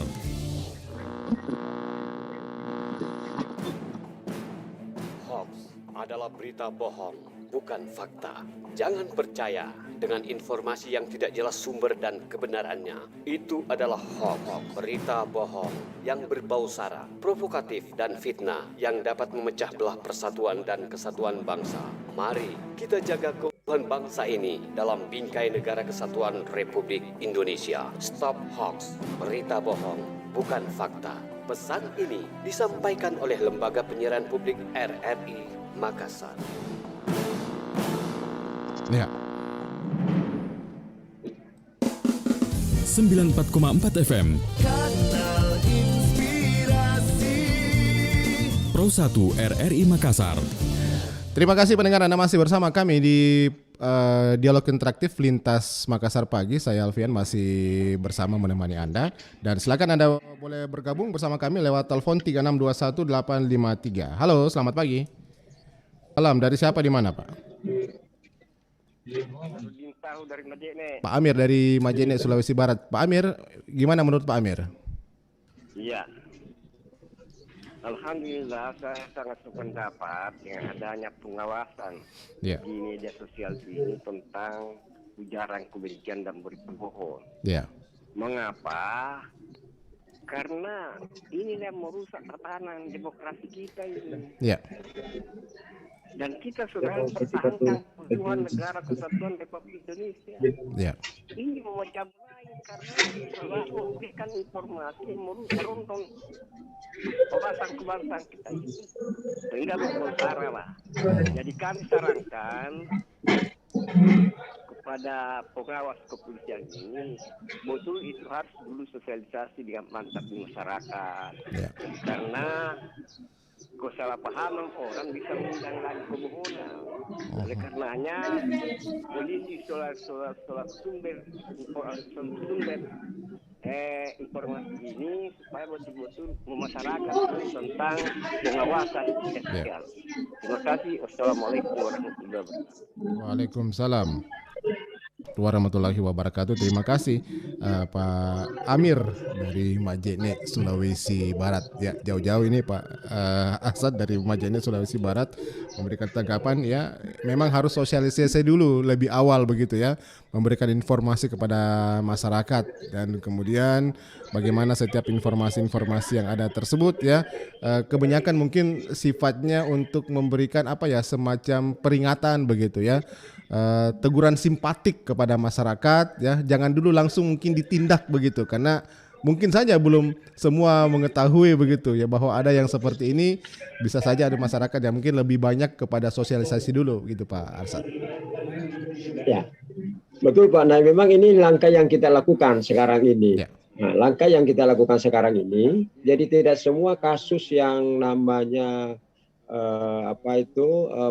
Hoax adalah berita bohong, bukan fakta. Jangan percaya dengan informasi yang tidak jelas sumber dan kebenarannya. Itu adalah hoax, berita bohong yang berbau sara, provokatif dan fitnah yang dapat memecah belah persatuan dan kesatuan bangsa. Mari kita jaga keutuhan bangsa ini dalam bingkai Negara Kesatuan Republik Indonesia. Stop hoax, berita bohong, bukan fakta. Pesan ini disampaikan oleh Lembaga Penyiaran Publik RRI Makassar. Ya. 94,4 FM. Pro 1 RRI Makassar. Terima kasih pendengar, Anda masih bersama kami di Dialog Interaktif Lintas Makassar Pagi. Saya Alfian masih bersama menemani Anda. Dan silakan Anda boleh bergabung bersama kami lewat telepon 3621 853. Halo, selamat pagi. Salam, dari siapa, di mana, Pak? Dari Majene. Pak Amir dari Majene, Sulawesi Barat. Pak Amir, gimana menurut Pak Amir? Iya. Alhamdulillah, saya sangat sependapat dengan adanya pengawasan di media sosial ini tentang ujaran kebencian dan berita bohong. Mengapa? Karena ini yang merusak tatanan demokrasi kita ini. Dan kita sudah mempertahankan keutuhan Negara Kesatuan Republik Indonesia. Ini memecah belah karena telah memberikan informasi yang merusak runtuh kebangsaan kita ini. Sehingga berbesar lah. Jadi kami sarankan kepada pengawas kepolisian ini, betul itu harus dulu sosialisasi dengan mantap di masyarakat. Karena kesalahpahaman orang bisa mengundang lagi kebohongan. Oleh karenanya polisi selalu sumber informasi ini supaya betul-betul masyarakat tentang pengawasan sosial. Terima kasih. Wassalamualaikum warahmatullahi wabarakatuh. Waalaikumsalam warahmatullahi wabarakatuh. Terima kasih Pak Amir dari Majene, Sulawesi Barat. Ya, jauh-jauh ini Pak Asad dari Majene, Sulawesi Barat memberikan tanggapan. Ya, memang harus sosialisasi dulu lebih awal begitu ya, memberikan informasi kepada masyarakat dan kemudian bagaimana setiap informasi-informasi yang ada tersebut ya, kebanyakan mungkin sifatnya untuk memberikan semacam peringatan begitu ya. Teguran simpatik kepada masyarakat ya, jangan dulu langsung mungkin ditindak begitu, karena mungkin saja belum semua mengetahui begitu ya bahwa ada yang seperti ini. Bisa saja ada masyarakat yang mungkin lebih banyak kepada sosialisasi dulu gitu Pak Arsad. Ya, betul Pak. Nah, memang ini langkah yang kita lakukan sekarang ini. Nah, langkah yang kita lakukan sekarang ini, jadi tidak semua kasus yang namanya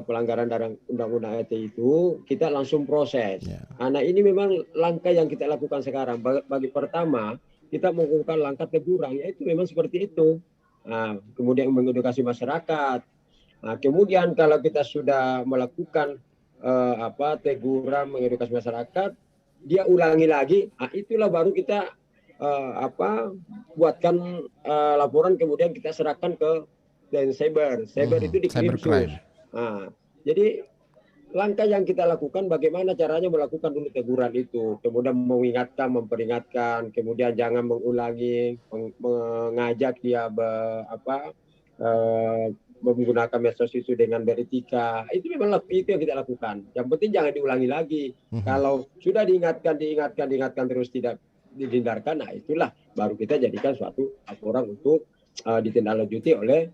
pelanggaran dalam undang-undang ITE itu kita langsung proses. Nah, ini memang langkah yang kita lakukan sekarang. Bagi pertama, kita melakukan langkah teguran, yaitu memang seperti itu. Nah, kemudian mengedukasi masyarakat. Nah, kemudian kalau kita sudah melakukan teguran, mengedukasi masyarakat, dia ulangi lagi. Nah, itulah baru kita buatkan laporan, kemudian kita serahkan ke cyber itu dikirim sus. Nah, jadi langkah yang kita lakukan bagaimana caranya melakukan dulu teguran itu, kemudian mengingatkan, memperingatkan, kemudian jangan mengulangi, mengajak dia menggunakan medsos itu dengan beretika, itu memang itu yang kita lakukan. Yang penting jangan diulangi lagi. Kalau sudah diingatkan terus tidak dihindarkan, nah itulah baru kita jadikan suatu laporan untuk ditindaklanjuti oleh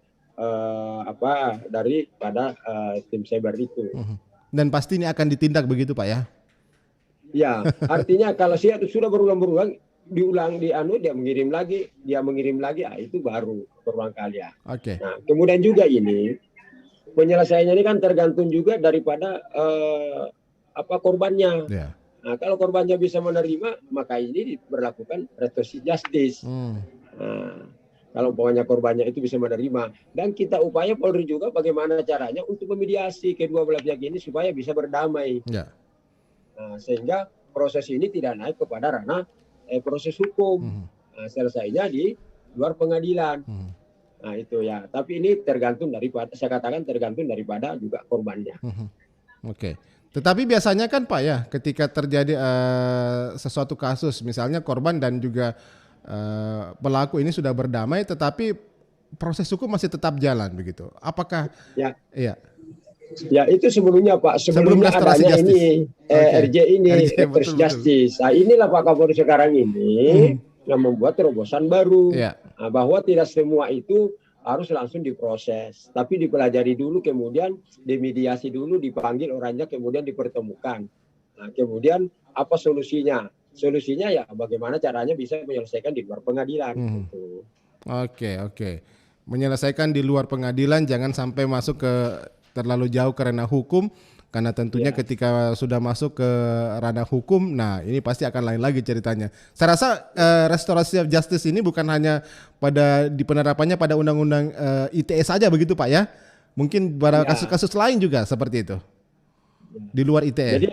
daripada tim cyber itu. Dan pasti ini akan ditindak begitu Pak ya? Ya, artinya kalau sudah berulang-ulang dia mengirim lagi, itu baru berulang kali ya. Oke. Nah, kemudian juga ini penyelesaiannya ini kan tergantung juga daripada korbannya. Yeah. Nah, kalau korbannya bisa menerima, maka ini diberlakukan restoratif justice. Nah, kalau pokoknya korbannya itu bisa menerima, dan kita upaya Polri juga bagaimana caranya untuk memediasi kedua belah pihak ini supaya bisa berdamai. Yeah. Nah, sehingga proses ini tidak naik kepada ranah proses hukum. Nah, selesainya di luar pengadilan. Nah, itu ya. Tapi ini tergantung daripada juga korbannya. Oke. Tetapi biasanya kan Pak ya, ketika terjadi sesuatu kasus, misalnya korban dan juga pelaku ini sudah berdamai, tetapi proses hukum masih tetap jalan begitu. Apakah? Ya. Iya. Ya, itu sebelumnya Pak, sebelumnya adanya ini RJ ini Restoratif Justice. Nah, inilah Pak Kapolri sekarang ini yang membuat terobosan baru. Nah, bahwa tidak semua itu harus langsung diproses, tapi dipelajari dulu, kemudian dimediasi dulu, dipanggil orangnya, kemudian dipertemukan. Nah, kemudian apa solusinya? Solusinya ya bagaimana caranya bisa menyelesaikan di luar pengadilan. Gitu. Oke. Menyelesaikan di luar pengadilan, jangan sampai masuk ke terlalu jauh ke ranah hukum, karena tentunya ketika sudah masuk ke ranah hukum, nah ini pasti akan lain lagi ceritanya. Saya rasa restoratif justice ini bukan hanya di penerapannya pada undang-undang ITE saja begitu Pak ya? Mungkin pada kasus-kasus lain juga seperti itu di luar ITE. Jadi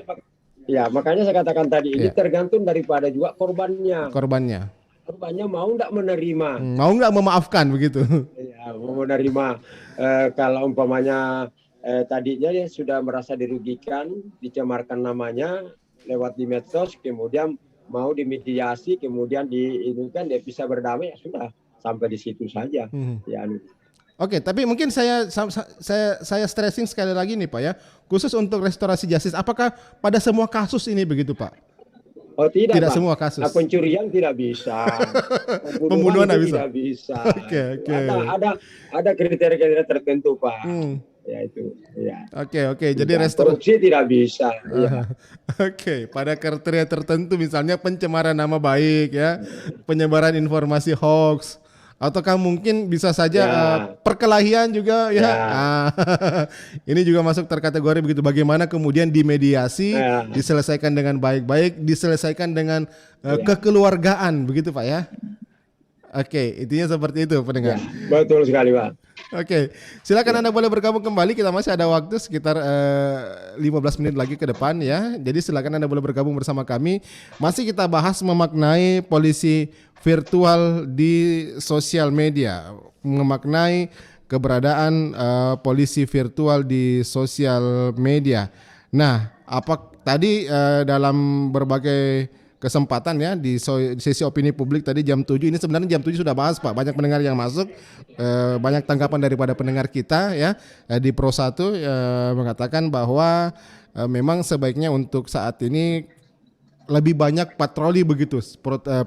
ya makanya saya katakan tadi ini tergantung daripada juga korbannya. Korbannya mau nggak menerima, mau nggak memaafkan begitu. Ya, mau menerima. Kalau umpamanya tadinya dia sudah merasa dirugikan, dicemarkan namanya lewat di medsos, kemudian mau dimediasi, kemudian diinginkan dia bisa berdamai, ya sudah sampai di situ saja. Ya. Oke, tapi mungkin saya stressing sekali lagi nih Pak ya, khusus untuk restorasi justice, apakah pada semua kasus ini begitu Pak? Oh tidak Pak. Semua kasus. Pencurian tidak bisa. Pembunuhan tidak bisa. Oke. Ada kriteria tertentu Pak. Ya itu. Ya. Oke. Jadi korupsi tidak bisa. Ya. Oke. Pada kriteria tertentu, misalnya pencemaran nama baik ya, penyebaran informasi hoax, ataukah mungkin bisa saja perkelahian juga ya. Ini juga masuk terkategori begitu. Bagaimana kemudian dimediasi, diselesaikan dengan baik-baik, diselesaikan dengan kekeluargaan begitu Pak ya. Oke, intinya seperti itu pendengar. Betul sekali Pak. Oke, silakan Anda boleh bergabung kembali. Kita masih ada waktu sekitar 15 menit lagi ke depan ya. Jadi silakan Anda boleh bergabung bersama kami. Masih kita bahas memaknai polisi virtual di sosial media, memaknai keberadaan polisi virtual di sosial media. Nah, tadi dalam berbagai kesempatan ya di sesi opini publik tadi jam 7, ini sebenarnya jam 7 sudah bahas Pak, banyak pendengar yang masuk, banyak tanggapan daripada pendengar kita ya di Pro 1 mengatakan bahwa memang sebaiknya untuk saat ini lebih banyak patroli begitu,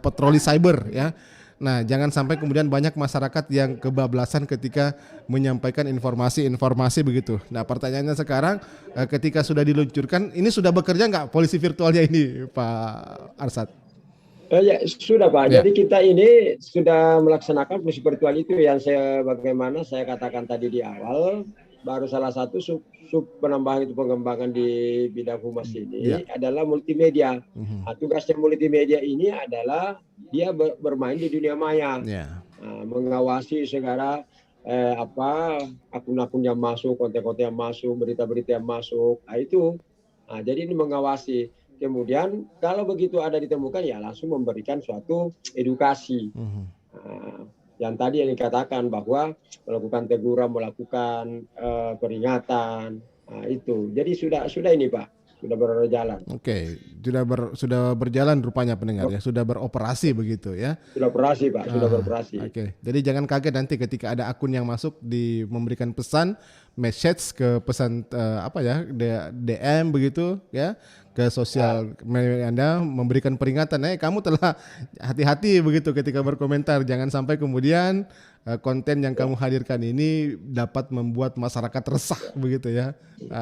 patroli cyber ya. Nah, jangan sampai kemudian banyak masyarakat yang kebablasan ketika menyampaikan informasi begitu. Nah, pertanyaannya sekarang, ketika sudah diluncurkan, ini sudah bekerja nggak polisi virtualnya ini, Pak Arsad? Ya, sudah Pak. Ya. Jadi kita ini sudah melaksanakan polisi virtual itu yang bagaimana saya katakan tadi di awal, baru salah satu sub penambahan itu pengembangan di bidang humas ini adalah multimedia. Nah, tugasnya multimedia ini adalah dia bermain di dunia maya, mengawasi segala akun-akun yang masuk, konten-konten yang masuk, berita-berita yang masuk. Nah, itu. Nah, jadi ini mengawasi. Kemudian kalau begitu ada ditemukan ya langsung memberikan suatu edukasi. Yang tadi yang dikatakan bahwa melakukan teguran, melakukan peringatan, nah itu. Jadi sudah ini Pak. sudah berjalan. Oke, sudah berjalan rupanya pendengar ya, sudah beroperasi begitu ya. Sudah operasi Pak, sudah beroperasi. Oke, jadi jangan kaget nanti ketika ada akun yang masuk memberikan pesan, message ke pesan DM begitu ya, ke sosial media Anda, memberikan peringatan, kamu telah hati-hati begitu ketika berkomentar, jangan sampai kemudian konten yang kamu hadirkan ini dapat membuat masyarakat resah begitu ya.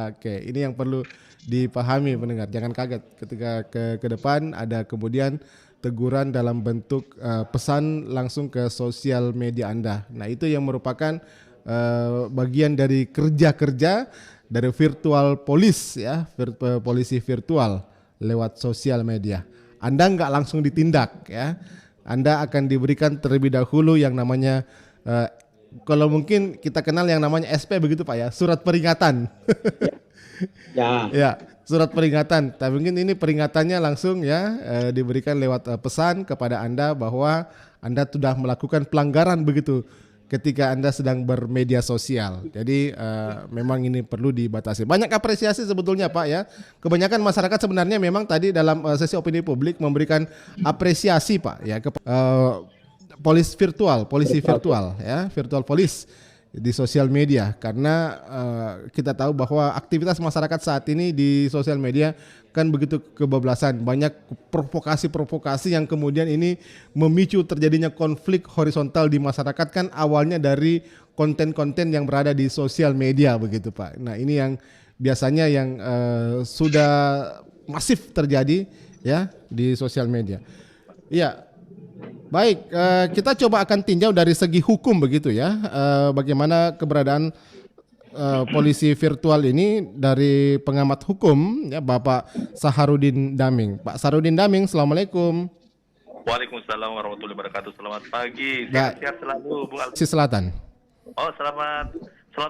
Oke, ini yang perlu dipahami pendengar, jangan kaget ketika ke depan ada kemudian teguran dalam bentuk pesan langsung ke sosial media Anda. Nah, itu yang merupakan bagian dari kerja-kerja dari virtual police ya, polisi virtual lewat sosial media. Anda nggak langsung ditindak ya, Anda akan diberikan terlebih dahulu yang namanya kalau mungkin kita kenal yang namanya SP begitu Pak ya, surat peringatan. Ya, surat peringatan. Tapi mungkin ini peringatannya langsung ya diberikan lewat pesan kepada Anda bahwa Anda sudah melakukan pelanggaran begitu ketika Anda sedang bermedia sosial. Jadi memang ini perlu dibatasi. Banyak apresiasi sebetulnya Pak ya. Kebanyakan masyarakat sebenarnya memang tadi dalam sesi opini publik memberikan apresiasi Pak ya ke polisi virtual ya, virtual police di sosial media, karena kita tahu bahwa aktivitas masyarakat saat ini di sosial media kan begitu kebablasan, banyak provokasi yang kemudian ini memicu terjadinya konflik horizontal di masyarakat kan awalnya dari konten-konten yang berada di sosial media begitu Pak. Nah, ini yang biasanya yang sudah masif terjadi ya di sosial media. Iya. Baik, kita coba akan tinjau dari segi hukum begitu ya, bagaimana keberadaan polisi virtual ini dari pengamat hukum ya, Bapak Saharudin Daming. Pak Saharudin Daming, Assalamualaikum. Waalaikumsalam warahmatullahi wabarakatuh. Selamat pagi, sehat selalu Bung Alfi. Selatan. Oh, selamat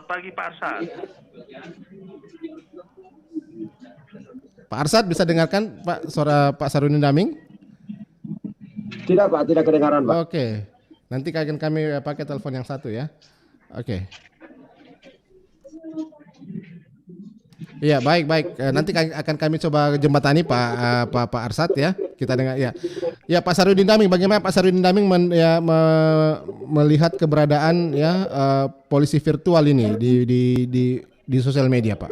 pagi Pak Arsad. Pak Arsad bisa dengarkan Pak suara Pak Saharudin Daming? Tidak Pak, tidak kedengaran Pak. Oke, nanti akan kami pakai telepon yang satu ya. Oke. Iya, baik. Nanti akan kami coba jembatani Pak Arsad ya. Kita dengar ya. Ya, Pak Saharudin Daming, bagaimana Pak Saharudin Daming melihat keberadaan ya polisi virtual ini di sosial media Pak?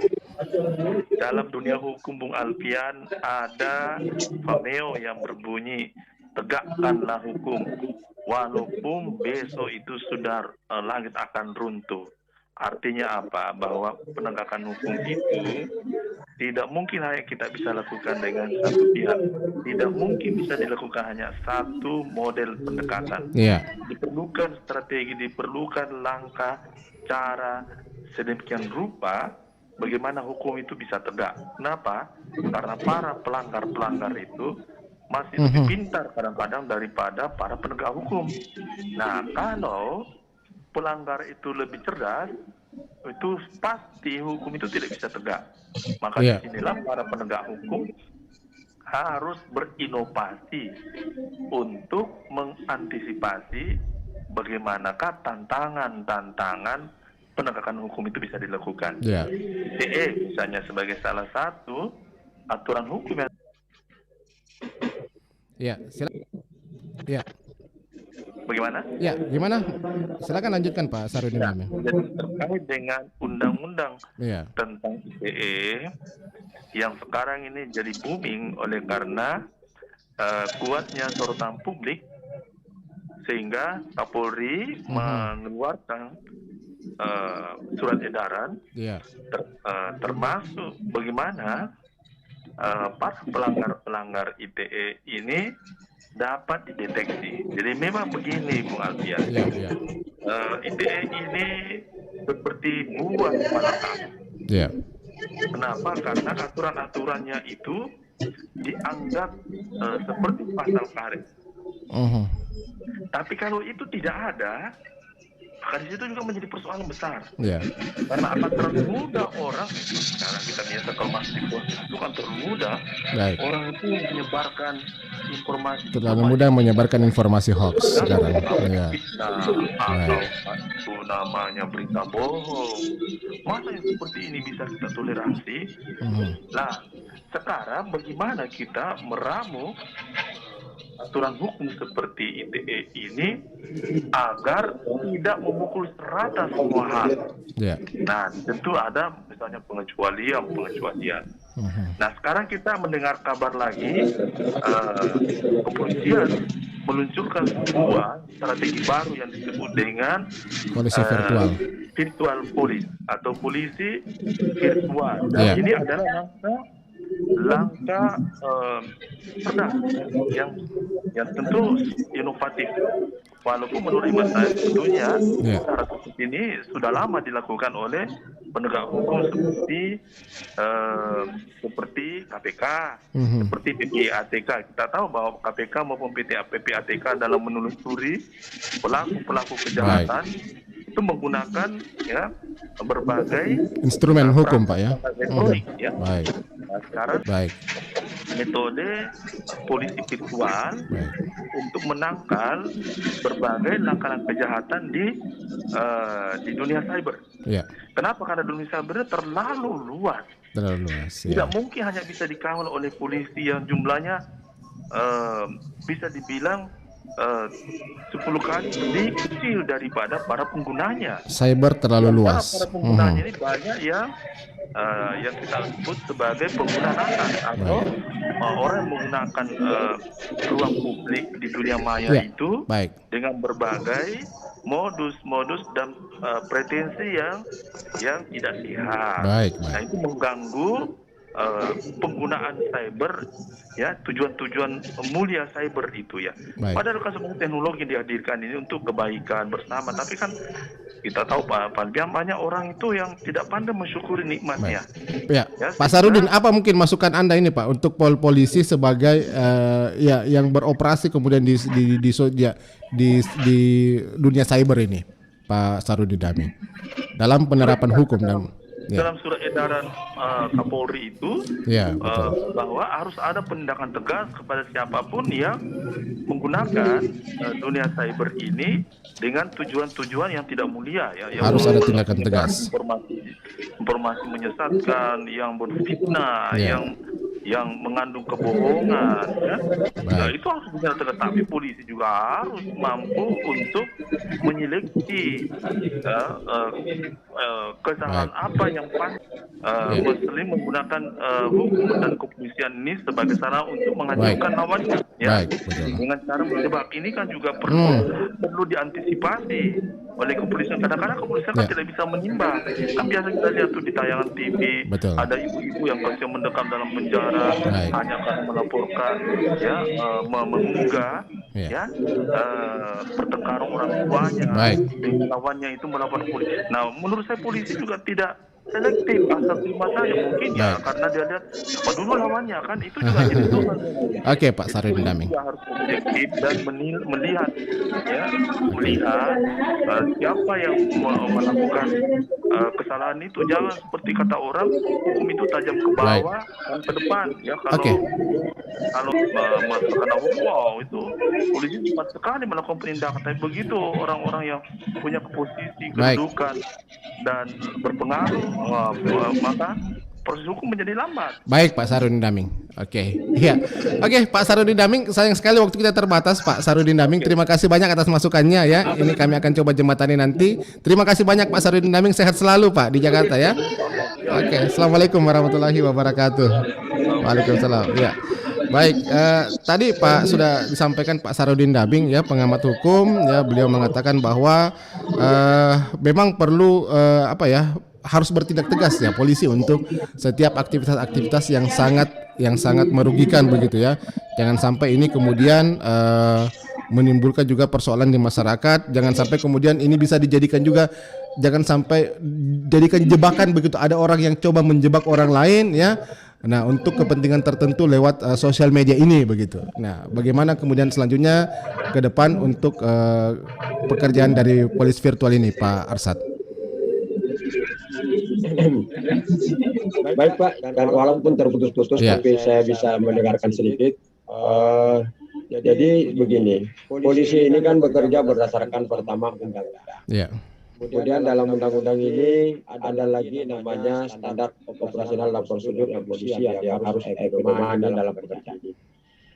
Dalam dunia hukum Bung Alfian ada pameo yang berbunyi tegakkanlah hukum walaupun besok itu sudah langit akan runtuh. Artinya apa? Bahwa penegakan hukum itu tidak mungkin hanya kita bisa lakukan dengan satu pihak. Tidak mungkin bisa dilakukan hanya satu model pendekatan. Diperlukan strategi, diperlukan langkah, cara sedemikian rupa bagaimana hukum itu bisa tegak. Kenapa? Karena para pelanggar-pelanggar itu masih lebih pintar kadang-kadang daripada para penegak hukum. Nah, kalau pelanggar itu lebih cerdas, itu pasti hukum itu tidak bisa tegak. Maka disinilah para penegak hukum harus berinovasi untuk mengantisipasi bagaimanakah tantangan-tantangan penegakan hukum itu bisa dilakukan. Misalnya sebagai salah satu aturan hukum yang bagaimana? Ya, gimana? Silakan lanjutkan Pak Saharudin. Jadi terkait dengan undang-undang tentang ITE yang sekarang ini jadi booming oleh karena kuatnya sorotan publik sehingga Kapolri mengeluarkan surat edaran termasuk bagaimana para pelanggar ITE ini dapat dideteksi. Jadi memang begini Bung Alfian, ITE ini seperti buah malakama. Kenapa? Karena aturan-aturannya itu dianggap seperti pasal karet. Tapi kalau itu tidak ada, maka di situ juga menjadi persoalan besar. Karena akan terlalu mudah orang, sekarang kita biasa kalau masih di proses itu kan terlalu mudah orang itu menyebarkan informasi. Terlalu mudah menyebarkan informasi hoax sekarang. Atau itu namanya berita bohong. Masa yang seperti ini bisa kita toleransi? Nah, sekarang bagaimana kita meramu aturan hukum seperti ITE ini agar tidak memukul rata semua hal. Nah, tentu ada misalnya pengecualian. Nah, sekarang kita mendengar kabar lagi kepolisian meluncurkan sebuah strategi baru yang disebut dengan polisi virtual police atau polisi virtual. Dan ini adalah langkah cerdas yang tentu inovatif. Walaupun menurut hemat saya tentunya cara seperti ini sudah lama dilakukan oleh penegak hukum seperti KPK, seperti PPATK. Kita tahu bahwa KPK maupun PPATK dalam menelusuri pelaku kejahatan itu menggunakan berbagai instrumen hukum, Pak, ya. Elektronik, Baik. Nah, sekarang metode polisi virtual untuk menangkal berbagai langkah-langkah kejahatan di dunia cyber. Kenapa? Karena dunia cyber terlalu luas. Tidak mungkin hanya bisa dikawal oleh polisi yang jumlahnya bisa dibilang 10 kali lebih kecil daripada para penggunanya. Cyber terlalu luas. Para penggunanya ini banyak yang kita sebut sebagai pengguna nakal atau orang yang menggunakan ruang publik di dunia maya itu dengan berbagai modus dan pretensi yang tidak sehat. Nah, itu mengganggu penggunaan cyber, tujuan mulia cyber itu Padahal kan semua teknologi yang dihadirkan ini untuk kebaikan bersama, tapi kan kita tahu Pak Alpian, banyak orang itu yang tidak pandai mensyukuri nikmatnya. Pak Sarudin, apa mungkin masukan Anda ini, Pak, untuk polisi sebagai yang beroperasi kemudian di dunia cyber ini, Pak Sarudin Daming, dalam penerapan hukum dan dalam surat edaran Kapolri itu bahwa harus ada penindakan tegas kepada siapapun yang menggunakan dunia cyber ini dengan tujuan-tujuan yang tidak mulia, yang harus ada tindakan tegas. Informasi menyesatkan, yang berfitnah, yang mengandung kebohongan, Nah, itu harus bisa tegas. Tapi polisi juga harus mampu untuk menyeleksi kesalahan apa yang pas Muslim menggunakan hukum dan kepolisian ini sebagai cara untuk menghancurkan lawannya, dengan cara menjebak. Ini kan juga perlu diantisipasi oleh kepolisian. Kadang-kadang kepolisian kan tidak bisa menimbang. Kan biasa kita lihat tuh di tayangan TV, ada ibu-ibu yang kasihan mendekam dalam penjara hanya karena melaporkan, mengunggah pertengkaran orang tuanya dengan lawannya itu melawan polisi. Nah, menurut saya polisi juga tidak selektif asal terima saja mungkin karena dia lihat dulu lawannya kan itu juga jadi tuhan. Oke, Pak Sarudin Daming. Dia harus objektif dan melihat siapa yang melakukan kesalahan itu. Jangan seperti kata orang, hukum itu tajam ke bawah dan ke depan. Kalau karena hukum itu polisi cepat sekali melakukan penindakan. Tapi begitu orang-orang yang punya posisi kedudukan dan berpengaruh, maka proses hukum menjadi lambat. Baik, Pak Sarudin Daming. Oke, Pak Sarudin Daming, sayang sekali waktu kita terbatas, Pak Sarudin Daming. Terima kasih banyak atas masukannya ya. Ini kami akan coba jembatani nanti. Terima kasih banyak Pak Sarudin Daming. Sehat selalu Pak di Jakarta ya. Oke, Assalamualaikum warahmatullahi wabarakatuh. Waalaikumsalam. Baik, tadi Pak sudah disampaikan Pak Sarudin Daming ya, pengamat hukum ya. Beliau mengatakan bahwa memang perlu harus bertindak tegas ya polisi untuk setiap aktivitas-aktivitas yang sangat merugikan begitu ya. Jangan sampai ini kemudian menimbulkan juga persoalan di masyarakat. Jangan sampai kemudian ini bisa dijadikan juga, jangan sampai jadikan jebakan begitu. Ada orang yang coba menjebak orang lain ya. Nah, untuk kepentingan tertentu lewat sosial media ini begitu. Nah, bagaimana kemudian selanjutnya ke depan untuk pekerjaan dari polisi virtual ini, Pak Arsad? Baik Pak, dan walaupun terputus-putus tapi saya bisa mendengarkan sedikit. Jadi begini, polisi ini kan bekerja berdasarkan pertama undang-undang. Kemudian dalam undang-undang ini ada lagi namanya standar operasional dan prosedur polisi yang harus dipedomani dalam pekerjaan ini.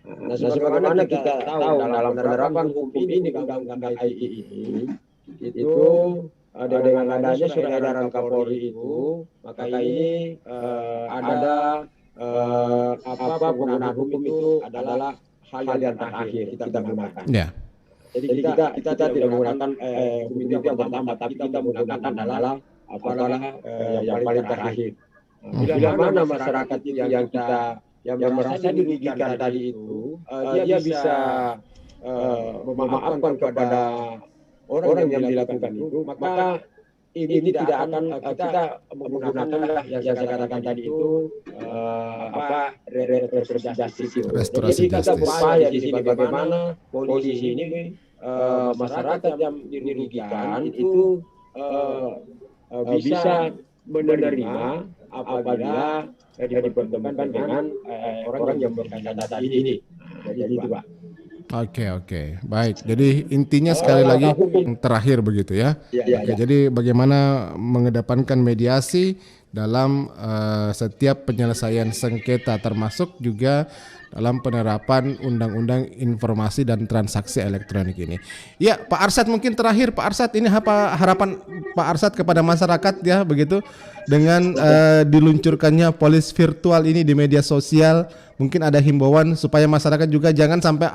Nah, sebagaimana kita tahu dalam penerapan hukum ini, undang-undang ITE ini, itu dengan adanya surat edaran Kapolri itu, maka ini ada penggunaan hukum itu adalah hal yang terakhir kita gunakan. Ya. Jadi kita tidak menggunakan hukum itu yang pertama, tapi kita menggunakan adalah yang paling terakhir. Bila mana masyarakat yang merasa dirugikan tadi itu, dia bisa memaafkan kepada orang yang dilakukan itu, maka ini tidak akan kita menggunakan yang saya katakan tadi itu restorasi justice. Jadi kita berupaya di sini bagaimana polisi ini masyarakat yang dirugikan itu bisa menerima apabila dipertemukan dengan orang yang berkaitan data ini. Jadi itu, Pak. Oke, baik. Jadi intinya sekali lagi terakhir begitu ya. Oke, jadi bagaimana mengedepankan mediasi dalam setiap penyelesaian sengketa, termasuk juga dalam penerapan Undang-Undang Informasi dan Transaksi Elektronik ini. Ya, Pak Arsyad, mungkin terakhir Pak Arsyad, ini apa harapan Pak Arsyad kepada masyarakat ya begitu dengan diluncurkannya polis virtual ini di media sosial? Mungkin ada himbauan supaya masyarakat juga jangan sampai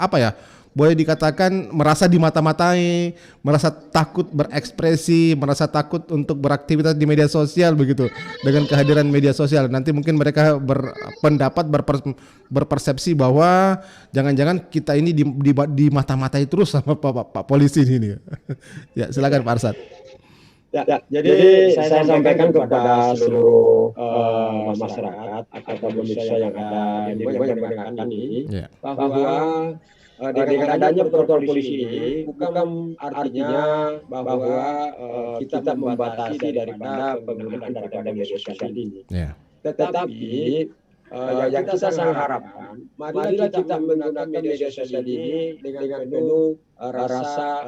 boleh dikatakan merasa dimata-matai, merasa takut berekspresi, merasa takut untuk beraktivitas di media sosial begitu. Dengan kehadiran media sosial nanti mungkin mereka berpendapat berpersepsi bahwa jangan-jangan kita ini dimata-matai terus sama Pak polisi ini. Ya, silakan Pak Arsyad. Ya, jadi saya sampaikan kepada seluruh masyarakat atau manusia yang ada di lingkungan yang mendengarkan ini, bahwa dengan adanya protokol polisi ini bukan artinya bahwa kita membatasi daripada penggunaan daripada media sosial ini. Tetapi yang kita sangat harapkan, marilah kita menggunakan media sosial ini dengan penuh rasa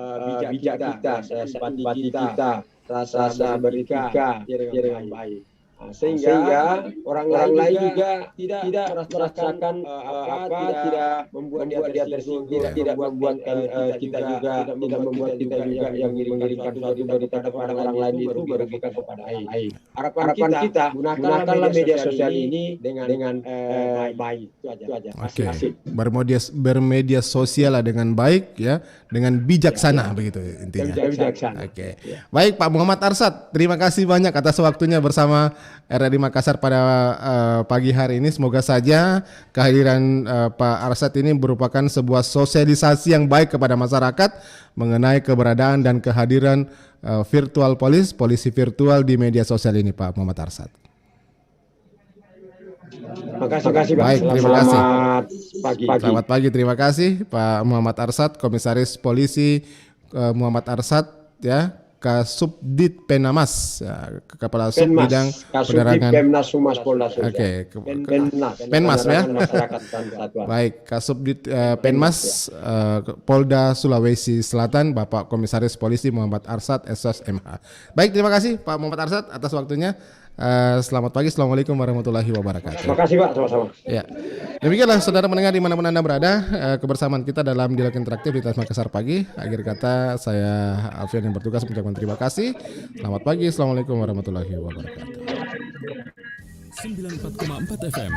bijak kita, simpati kita, rasa beretika yang baik, sehingga orang lain juga tidak merasakan tidak membuat dia tersinggung, tidak membuat kita juga tidak membuat kita juga yang mengirimkan sesuatu daripada orang lain itu merugikan kepada lain. Harapan kita gunakanlah media sosial ini dengan baik. Itu aja. Oke. Bermedia sosial dengan baik ya, dengan bijaksana begitu intinya. Bijaksana. Oke. Baik Pak Muhammad Arsyad, terima kasih banyak atas waktunya bersama RRI Makassar pada pagi hari ini. Semoga saja kehadiran Pak Arsyad ini merupakan sebuah sosialisasi yang baik kepada masyarakat mengenai keberadaan dan kehadiran virtual polisi virtual di media sosial ini, Pak Muhammad Arsyad. Terima kasih, Pak. Baik, terima kasih. Selamat pagi, terima kasih Pak Muhammad Arsyad, Komisaris Polisi Muhammad Arsyad ya. Kasubdit Penmas, Kepala Sub Bidang Penerangan Penmas Humas Polda Sulsel. Oke, Penmas ya. Baik, Kasubdit Penmas Polda Sulawesi Selatan, Bapak Komisaris Polisi Muhammad Arsyad SOS MH. Baik, terima kasih Pak Muhammad Arsyad atas waktunya. Selamat pagi, assalamualaikum warahmatullahi wabarakatuh. Terima kasih Pak, sama-sama. Ya, demikianlah saudara mendengar dimanapun Anda berada, kebersamaan kita dalam dialog interaktif di Tas Makassar Pagi. Akhir kata saya Alfian yang bertugas mengucapkan terima kasih. Selamat pagi, assalamualaikum warahmatullahi wabarakatuh. 94,4 FM